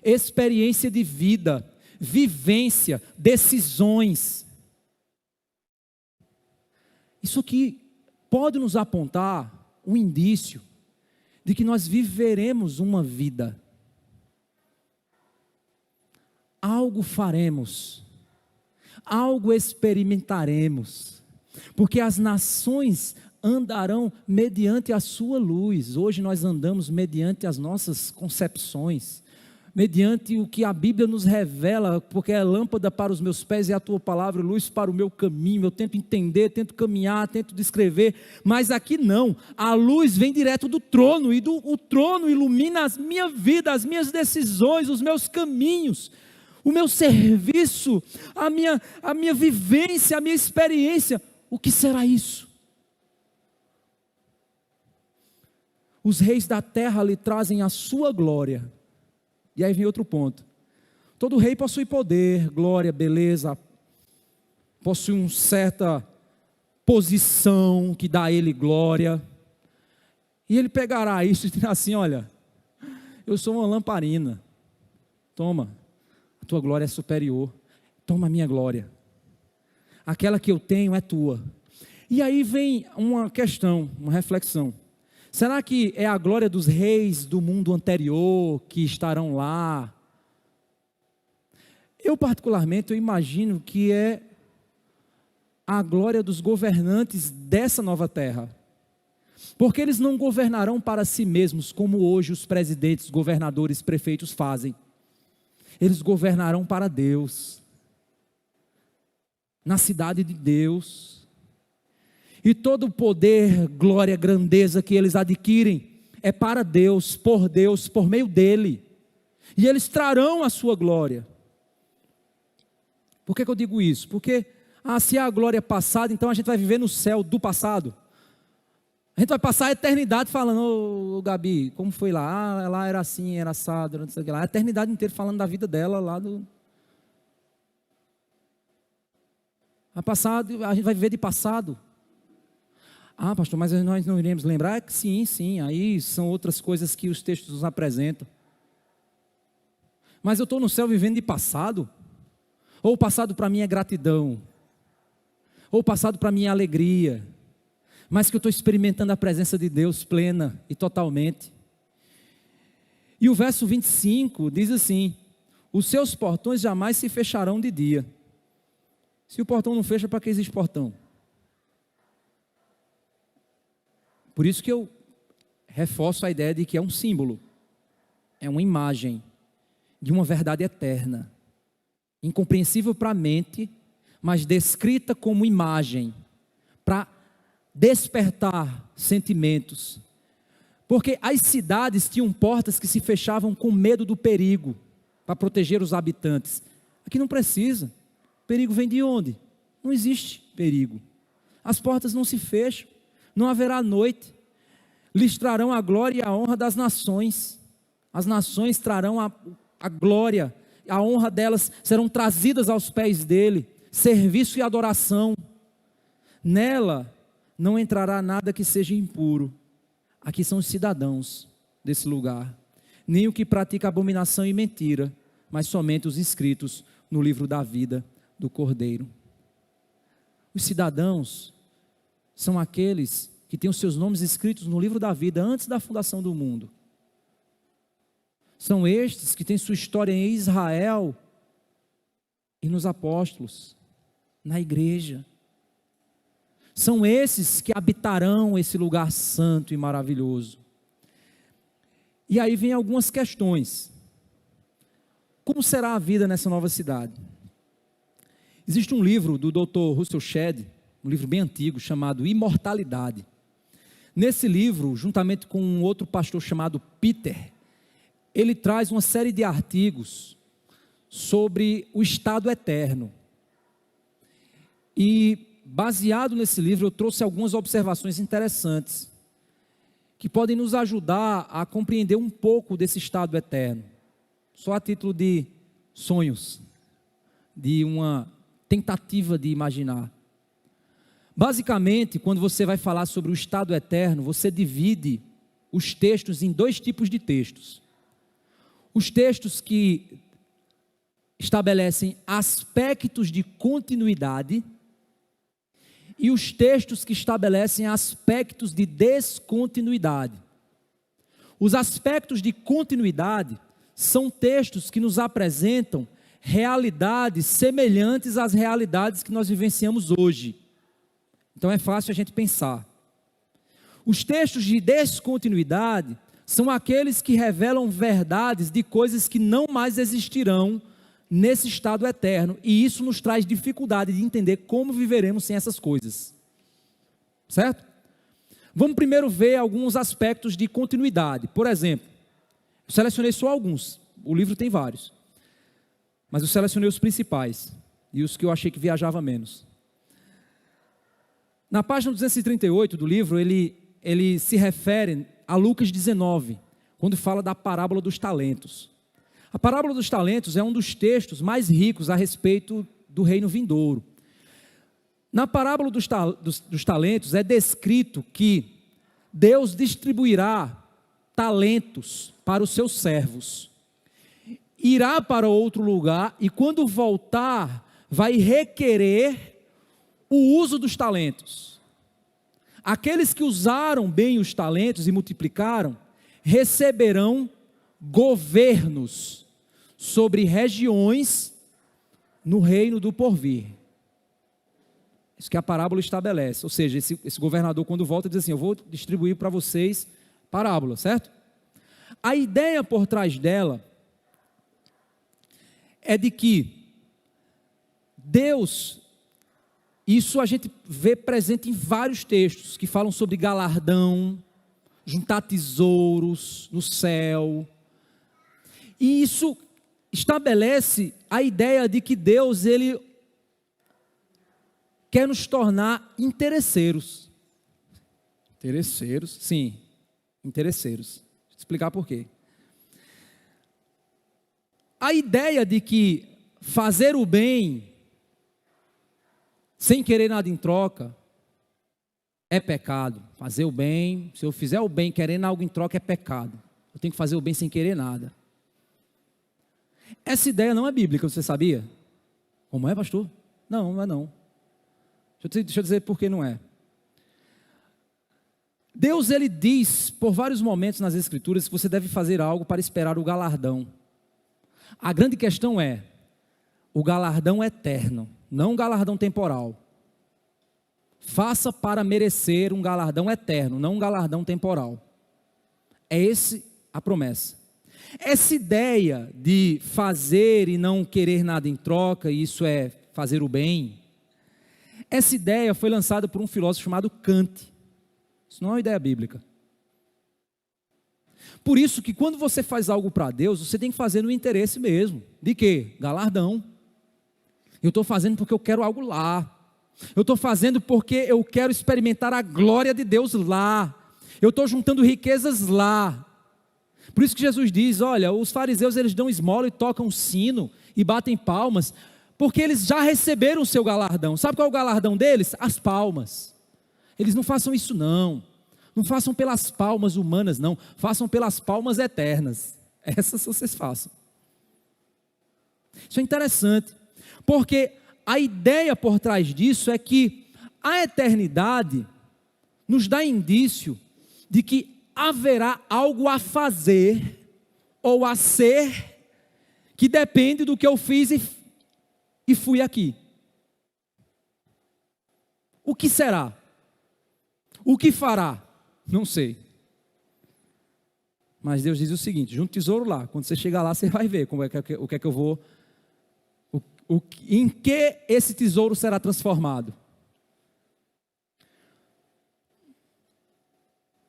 experiência de vida, vivência, decisões. Isso aqui pode nos apontar um indício de que nós viveremos uma vida. Algo faremos, algo experimentaremos, porque as nações andarão mediante a sua luz. Hoje nós andamos mediante as nossas concepções, mediante o que a Bíblia nos revela, porque é lâmpada para os meus pés e a tua palavra, luz para o meu caminho. Eu tento entender, tento caminhar, tento descrever, mas aqui não, a luz vem direto do trono, e o trono ilumina a minha vida, as minhas decisões, os meus caminhos, o meu serviço, a minha vivência, a minha experiência. O que será isso? Os reis da terra lhe trazem a sua glória. E aí vem outro ponto. Todo rei possui poder, glória, beleza, possui uma certa posição que dá a ele glória. E ele pegará isso e dirá assim, olha, eu sou uma lamparina, toma, a tua glória é superior, toma a minha glória. Aquela que eu tenho é tua. E aí vem uma questão, uma reflexão. Será que é a glória dos reis do mundo anterior que estarão lá? Eu particularmente, eu imagino que é a glória dos governantes dessa nova terra. Porque eles não governarão para si mesmos, como hoje os presidentes, governadores, prefeitos fazem. Eles governarão para Deus, na cidade de Deus. E todo o poder, glória, grandeza que eles adquirem é para Deus, por meio dele. E eles trarão a sua glória. Por que eu digo isso? Porque, se a glória é passada, então a gente vai viver no céu do passado. A gente vai passar a eternidade falando, Gabi, como foi lá? Lá era assim, era assado, não sei o que lá. A eternidade inteira falando da vida dela lá do... A gente vai viver de passado. Pastor, mas nós não iremos lembrar? Sim, aí são outras coisas que os textos nos apresentam. Mas eu estou no céu vivendo de passado? Ou o passado para mim é gratidão? Ou o passado para mim é alegria? Mas que eu estou experimentando a presença de Deus plena e totalmente. E o verso 25 diz assim, os seus portões jamais se fecharão de dia. Se o portão não fecha, para que existe portão? Por isso que eu reforço a ideia de que é um símbolo, é uma imagem de uma verdade eterna, incompreensível para a mente, mas descrita como imagem, para despertar sentimentos. Porque as cidades tinham portas que se fechavam com medo do perigo, para proteger os habitantes. Aqui não precisa. Perigo vem de onde? Não existe perigo. As portas não se fecham. Não haverá noite. Lhes trarão a glória e a honra das nações. As nações trarão a glória, a honra delas serão trazidas aos pés dele. Serviço e adoração. Nela não entrará nada que seja impuro. Aqui são os cidadãos desse lugar. Nem o que pratica abominação e mentira, mas somente os inscritos no livro da vida do Cordeiro. Os cidadãos são aqueles que têm os seus nomes escritos no livro da vida antes da fundação do mundo. São estes que têm sua história em Israel e nos apóstolos, na igreja. São esses que habitarão esse lugar santo e maravilhoso. E aí vem algumas questões. Como será a vida nessa nova cidade? Existe um livro do Dr. Russell Shedd, um livro bem antigo, chamado Imortalidade. Nesse livro, juntamente com um outro pastor chamado Peter, ele traz uma série de artigos sobre o estado eterno. E baseado nesse livro eu trouxe algumas observações interessantes que podem nos ajudar a compreender um pouco desse estado eterno. Só a título de sonhos, de uma tentativa de imaginar. Basicamente, quando você vai falar sobre o estado eterno, você divide os textos em dois tipos de textos. Os textos que estabelecem aspectos de continuidade e os textos que estabelecem aspectos de descontinuidade. Os aspectos de continuidade são textos que nos apresentam realidades semelhantes às realidades que nós vivenciamos hoje. Então é fácil a gente pensar. Os textos de descontinuidade são aqueles que revelam verdades de coisas que não mais existirão nesse estado eterno, e isso nos traz dificuldade de entender como viveremos sem essas coisas, certo? Vamos primeiro ver alguns aspectos de continuidade. Por exemplo, eu selecionei só alguns, o livro tem vários, mas eu selecionei os principais, e os que eu achei que viajava menos. Na página 238 do livro, ele se refere a Lucas 19, quando fala da parábola dos talentos. A parábola dos talentos é um dos textos mais ricos a respeito do reino vindouro. Na parábola dos talentos é descrito que Deus distribuirá talentos para os seus servos. Irá para outro lugar e quando voltar vai requerer o uso dos talentos. Aqueles que usaram bem os talentos e multiplicaram, receberão governos sobre regiões no reino do porvir. Isso que a parábola estabelece. Ou seja, esse governador quando volta diz assim, eu vou distribuir para vocês parábola, certo? A ideia por trás dela é de que Deus, isso a gente vê presente em vários textos que falam sobre galardão, juntar tesouros no céu. E isso estabelece a ideia de que Deus, Ele quer nos tornar interesseiros. Interesseiros? Sim, interesseiros. Vou explicar por quê. A ideia de que fazer o bem sem querer nada em troca é pecado. Fazer o bem, se eu fizer o bem querendo algo em troca é pecado. Eu tenho que fazer o bem sem querer nada. Essa ideia não é bíblica, você sabia? Como é, pastor? Não, não é não. Deixa eu dizer por que não é. Deus, Ele diz por vários momentos nas Escrituras que você deve fazer algo para esperar o galardão. A grande questão é o galardão eterno, não um galardão temporal. Faça para merecer um galardão eterno, não um galardão temporal. É essa a promessa. Essa ideia de fazer e não querer nada em troca, isso é fazer o bem, essa ideia foi lançada por um filósofo chamado Kant. Isso não é uma ideia bíblica. Por isso que quando você faz algo para Deus, você tem que fazer no interesse mesmo. De quê? Galardão. Eu estou fazendo porque eu quero algo lá. Eu estou fazendo porque eu quero experimentar a glória de Deus lá. Eu estou juntando riquezas lá. Por isso que Jesus diz, olha, os fariseus eles dão esmola e tocam sino e batem palmas, porque eles já receberam o seu galardão. Sabe qual é o galardão deles? As palmas. Eles não façam isso não. Não façam pelas palmas humanas não. Façam pelas palmas eternas. Essas vocês façam. Isso é interessante, porque a ideia por trás disso é que a eternidade nos dá indício de que haverá algo a fazer ou a ser que depende do que eu fiz e fui aqui. O que será? O que fará? Não sei. Mas Deus diz o seguinte, junta o tesouro lá, quando você chegar lá você vai ver o que é que eu vou, em que esse tesouro será transformado.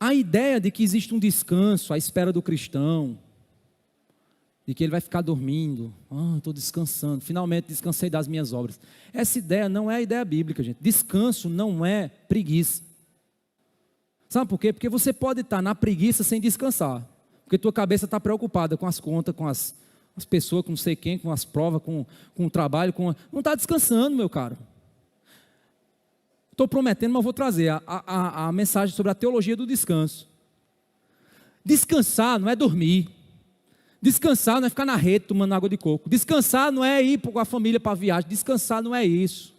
A ideia de que existe um descanso à espera do cristão, de que ele vai ficar dormindo. Estou descansando, finalmente descansei das minhas obras. Essa ideia não é a ideia bíblica, gente. Descanso não é preguiça. Sabe por quê? Porque você pode estar na preguiça sem descansar. Porque tua cabeça está preocupada com as contas, com as pessoas, com não sei quem, com as provas, com o trabalho. Não está descansando, meu caro. Estou prometendo, mas vou trazer a mensagem sobre a teologia do descanso. Descansar não é dormir. Descansar não é ficar na rede tomando água de coco. Descansar não é ir com a família para a viagem. Descansar não é isso.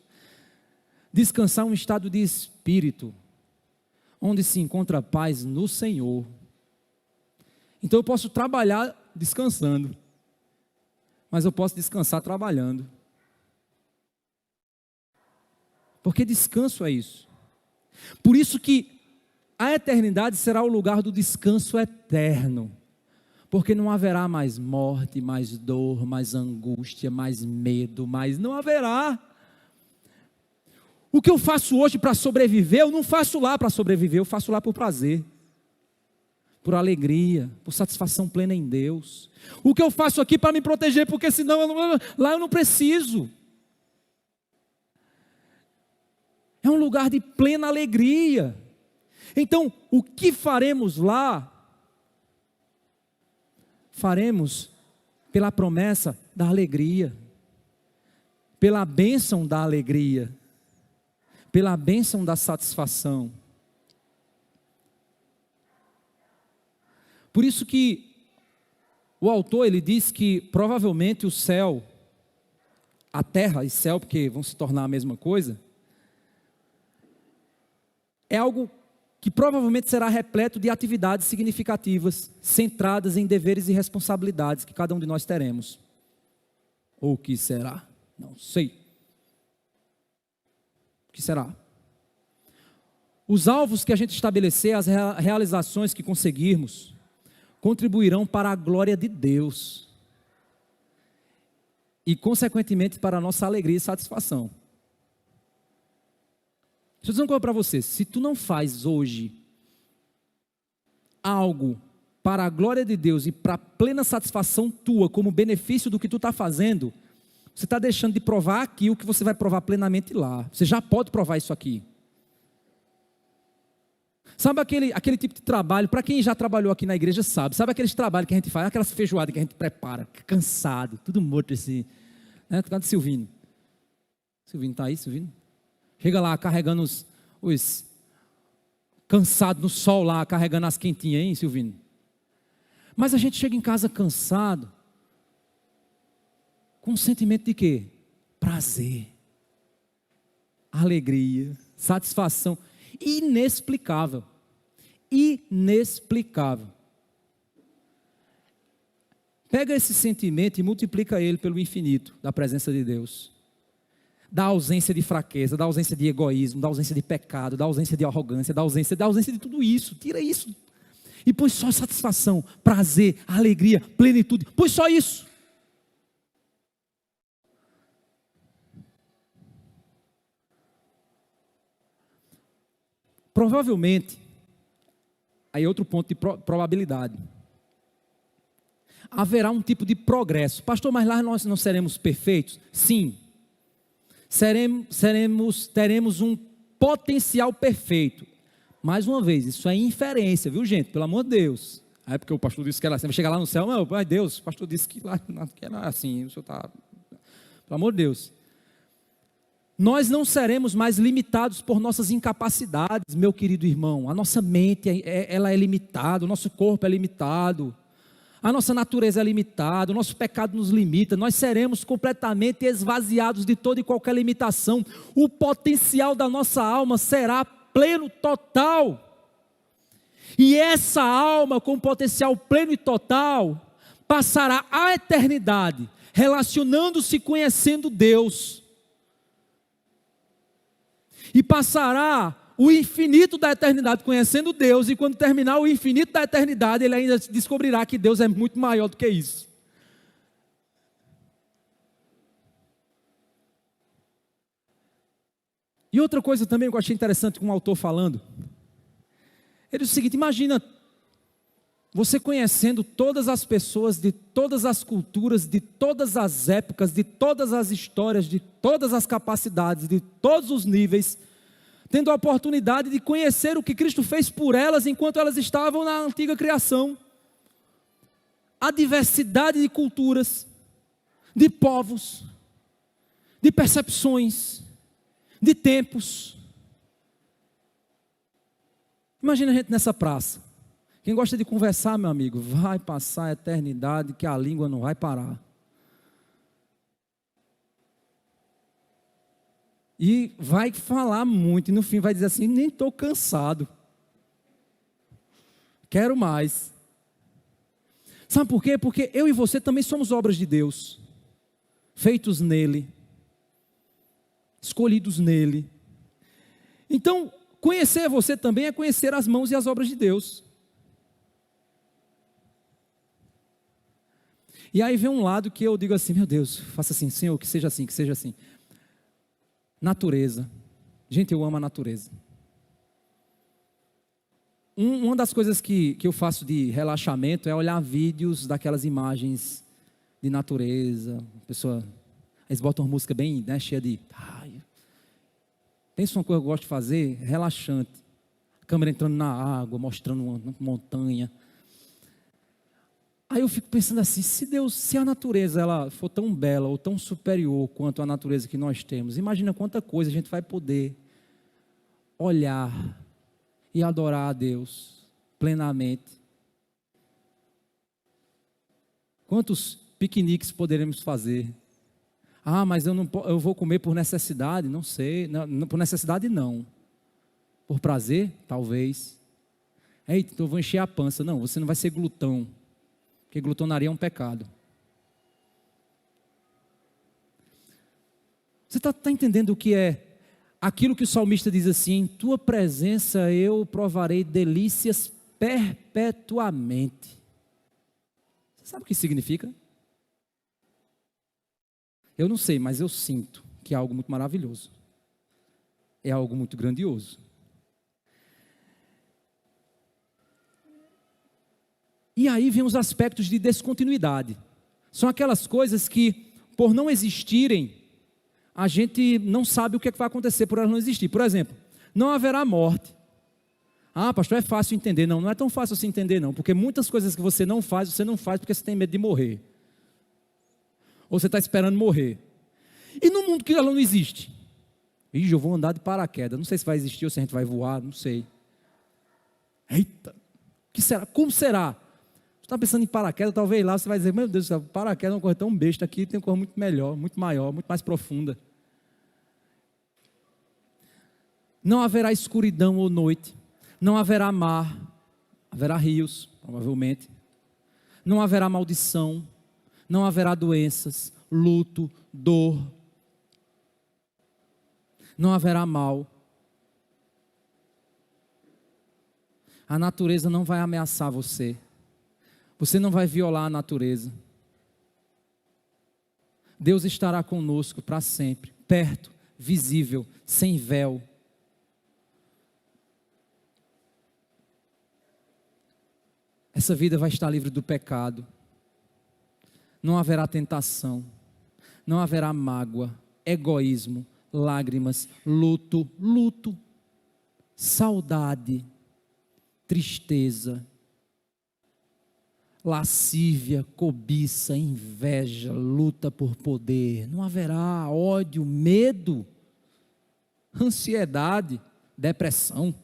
Descansar é um estado de espírito, onde se encontra paz no Senhor. Então eu posso trabalhar descansando, mas eu posso descansar trabalhando. Porque descanso é isso. Por isso que a eternidade será o lugar do descanso eterno. Porque não haverá mais morte, mais dor, mais angústia, mais medo, não haverá. O que eu faço hoje para sobreviver, eu não faço lá para sobreviver, eu faço lá por prazer, por alegria, por satisfação plena em Deus. O que eu faço aqui para me proteger, porque senão lá eu não preciso. É um lugar de plena alegria. Então, o que faremos lá? Faremos pela promessa da alegria, pela bênção da alegria, pela bênção da satisfação. Por isso que o autor, ele diz que provavelmente o céu, a terra e céu, porque vão se tornar a mesma coisa, é algo que provavelmente será repleto de atividades significativas, centradas em deveres e responsabilidades que cada um de nós teremos. Ou o que será? Não sei. O que será? Os alvos que a gente estabelecer, as realizações que conseguirmos, contribuirão para a glória de Deus. E, consequentemente, para a nossa alegria e satisfação. Deixa eu dizer uma coisa para você. Se tu não faz hoje algo para a glória de Deus e para a plena satisfação tua, como benefício do que tu está fazendo, você está deixando de provar aqui o que você vai provar plenamente lá. Você já pode provar isso aqui. Sabe aquele tipo de trabalho, para quem já trabalhou aqui na igreja sabe aqueles trabalhos que a gente faz, aquelas feijoadas que a gente prepara, cansado, tudo morto assim, né? Por causa do Silvino. Silvino está aí, Silvino? Chega lá carregando os cansado no sol lá, carregando as quentinhas, hein, Silvino? Mas a gente chega em casa cansado, com um sentimento de quê? Prazer, alegria, satisfação, inexplicável. Inexplicável. Pega esse sentimento e multiplica ele pelo infinito da presença de Deus. Da ausência de fraqueza, da ausência de egoísmo, da ausência de pecado, da ausência de arrogância, da ausência de tudo isso. Tira isso. E põe só satisfação, prazer, alegria, plenitude. Põe só isso. Provavelmente, aí outro ponto de probabilidade. Haverá um tipo de progresso. Pastor, mas lá nós não seremos perfeitos? Sim. Teremos um potencial perfeito. Mais uma vez, isso é inferência, viu gente? Pelo amor de Deus. É porque o pastor disse que era assim, vai chegar lá no céu, meu Deus, o pastor disse que lá não era assim, o senhor está... Pelo amor de Deus. Nós não seremos mais limitados por nossas incapacidades, meu querido irmão. A nossa mente, ela é limitada, o nosso corpo é limitado. A nossa natureza é limitada, o nosso pecado nos limita, nós seremos completamente esvaziados de toda e qualquer limitação. O potencial da nossa alma será pleno, total. E essa alma com potencial pleno e total passará a eternidade relacionando-se, conhecendo Deus. E passará o infinito da eternidade conhecendo Deus, e quando terminar o infinito da eternidade, ele ainda descobrirá que Deus é muito maior do que isso. E outra coisa também que eu achei interessante com o autor falando, ele diz o seguinte: imagina você conhecendo todas as pessoas, de todas as culturas, de todas as épocas, de todas as histórias, de todas as capacidades, de todos os níveis, tendo a oportunidade de conhecer o que Cristo fez por elas enquanto elas estavam na antiga criação. A diversidade de culturas, de povos, de percepções, de tempos. Imagina a gente nessa praça. Quem gosta de conversar, meu amigo, vai passar a eternidade que a língua não vai parar. E vai falar muito, e no fim vai dizer assim, nem estou cansado. Quero mais. Sabe por quê? Porque eu e você também somos obras de Deus. Feitos nele. Escolhidos nele. Então, conhecer você também é conhecer as mãos e as obras de Deus. E aí vem um lado que eu digo assim, meu Deus, faça assim, Senhor, que seja assim, que seja assim. Natureza. Gente, eu amo a natureza. Uma das coisas que eu faço de relaxamento é olhar vídeos daquelas imagens de natureza. A pessoa, eles botam uma música bem, né, cheia de... Pensa uma coisa que eu gosto de fazer, relaxante. A câmera entrando na água, mostrando uma montanha. Aí eu fico pensando assim, se a natureza ela for tão bela ou tão superior quanto a natureza que nós temos, imagina quanta coisa a gente vai poder olhar e adorar a Deus plenamente. Quantos piqueniques poderemos fazer? Ah, mas eu vou comer por necessidade? Não sei, não, por necessidade não. Por prazer? Talvez. Eita, então eu vou encher a pança. Não, você não vai ser glutão. Porque glutonaria é um pecado. Você está entendendo o que é aquilo que o salmista diz assim: em tua presença eu provarei delícias perpetuamente. Você sabe o que significa? Eu não sei, mas eu sinto que é algo muito maravilhoso. É algo muito grandioso. E aí vem os aspectos de descontinuidade. São aquelas coisas que, por não existirem, a gente não sabe o que vai acontecer por elas não existir. Por exemplo, não haverá morte. Ah, pastor, é fácil entender. Não, não é tão fácil assim entender não, porque muitas coisas que você não faz porque você tem medo de morrer. Ou você está esperando morrer. E no mundo que ela não existe? Ih, eu vou andar de paraquedas. Não sei se vai existir ou se a gente vai voar, não sei. Eita, o que será? Como será? Você está pensando em paraquedas, talvez lá você vai dizer, meu Deus do céu, paraquedas é uma coisa tão besta aqui, tem uma coisa muito melhor, muito maior, muito mais profunda. Não haverá escuridão ou noite, não haverá mar, haverá rios, provavelmente. Não haverá maldição, não haverá doenças, luto, dor. Não haverá mal. A natureza não vai ameaçar você. Você não vai violar a natureza. Deus estará conosco para sempre, perto, visível, sem véu. Essa vida vai estar livre do pecado. Não haverá tentação. Não haverá mágoa, egoísmo, lágrimas, luto, saudade, tristeza, lascívia, cobiça, inveja, luta por poder. Não haverá ódio, medo, ansiedade, depressão,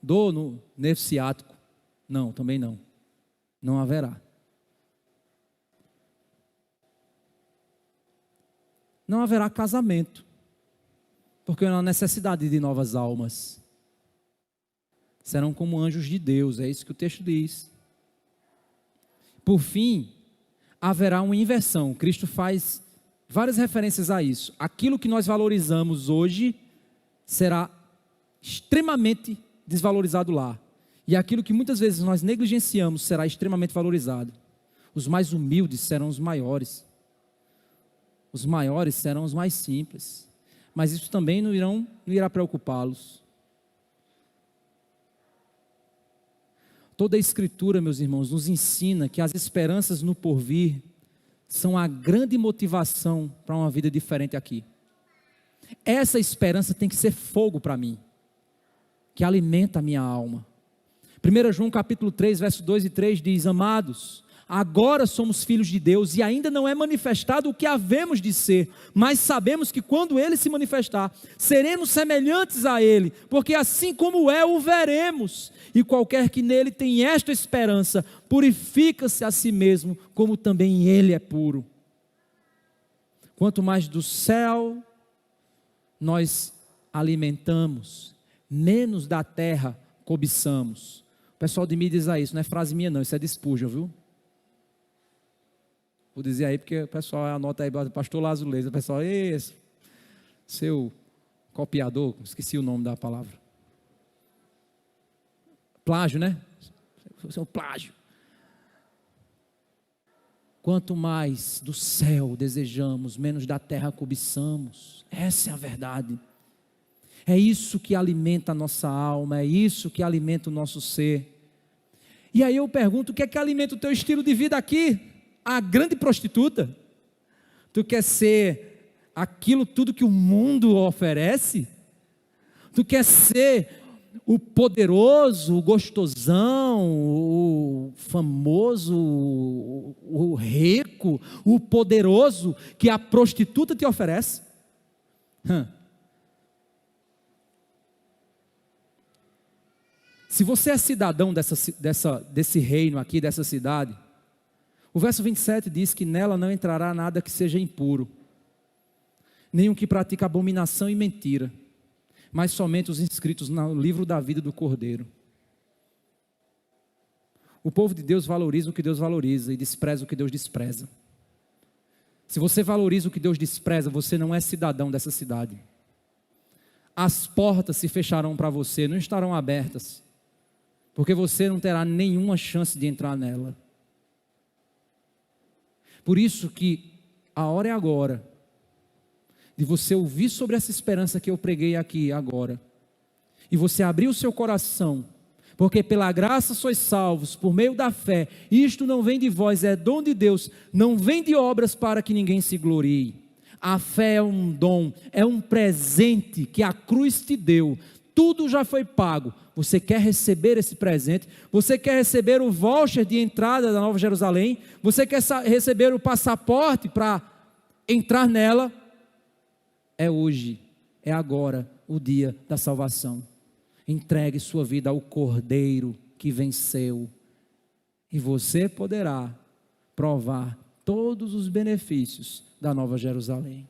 dor no nervo ciático. Não, também não. Não haverá. Não haverá casamento, porque não há necessidade de novas almas. Serão como anjos de Deus, é isso que o texto diz. Por fim, haverá uma inversão. Cristo faz várias referências a isso. Aquilo que nós valorizamos hoje será extremamente desvalorizado lá. E aquilo que muitas vezes nós negligenciamos será extremamente valorizado. Os mais humildes serão os maiores. Os maiores serão os mais simples. Mas isso também não irá preocupá-los. Toda a Escritura, meus irmãos, nos ensina que as esperanças no porvir são a grande motivação para uma vida diferente aqui. Essa esperança tem que ser fogo para mim, que alimenta a minha alma. 1 João capítulo 3, verso 2 e 3 diz: amados, agora somos filhos de Deus e ainda não é manifestado o que havemos de ser, mas sabemos que quando Ele se manifestar, seremos semelhantes a Ele, porque assim como é, o veremos. E qualquer que nele tem esta esperança, purifica-se a si mesmo, como também Ele é puro. Quanto mais do céu nós alimentamos, menos da terra cobiçamos. O pessoal de mim diz isso, não é frase minha não, isso é de Spurgeon, viu? Vou dizer aí porque o pessoal anota aí, pastor Lázaro Leis, o pessoal, esse, seu copiador, esqueci o nome da palavra. Plágio, né? Seu plágio. Quanto mais do céu desejamos, menos da terra cobiçamos. Essa é a verdade. É isso que alimenta a nossa alma, é isso que alimenta o nosso ser. E aí eu pergunto, o que é que alimenta o teu estilo de vida aqui? A grande prostituta? Tu quer ser aquilo tudo que o mundo oferece? Tu quer ser o poderoso, o gostosão, o famoso, o rico, o poderoso que a prostituta te oferece? Se você é cidadão desse reino aqui, dessa cidade, o verso 27 diz que nela não entrará nada que seja impuro, nem o que pratica abominação e mentira, mas somente os inscritos no livro da vida do Cordeiro. O povo de Deus valoriza o que Deus valoriza e despreza o que Deus despreza. Se você valoriza o que Deus despreza, você não é cidadão dessa cidade. As portas se fecharão para você, não estarão abertas, porque você não terá nenhuma chance de entrar nela. Por isso que a hora é agora, de você ouvir sobre essa esperança que eu preguei aqui agora, e você abrir o seu coração, porque pela graça sois salvos, por meio da fé. Isto não vem de vós, é dom de Deus, não vem de obras para que ninguém se glorie. A fé é um dom, é um presente que a cruz te deu. Tudo já foi pago. Você quer receber esse presente? Você quer receber o voucher de entrada da Nova Jerusalém? Você quer receber o passaporte para entrar nela? É hoje, é agora o dia da salvação. Entregue sua vida ao Cordeiro que venceu, e você poderá provar todos os benefícios da Nova Jerusalém.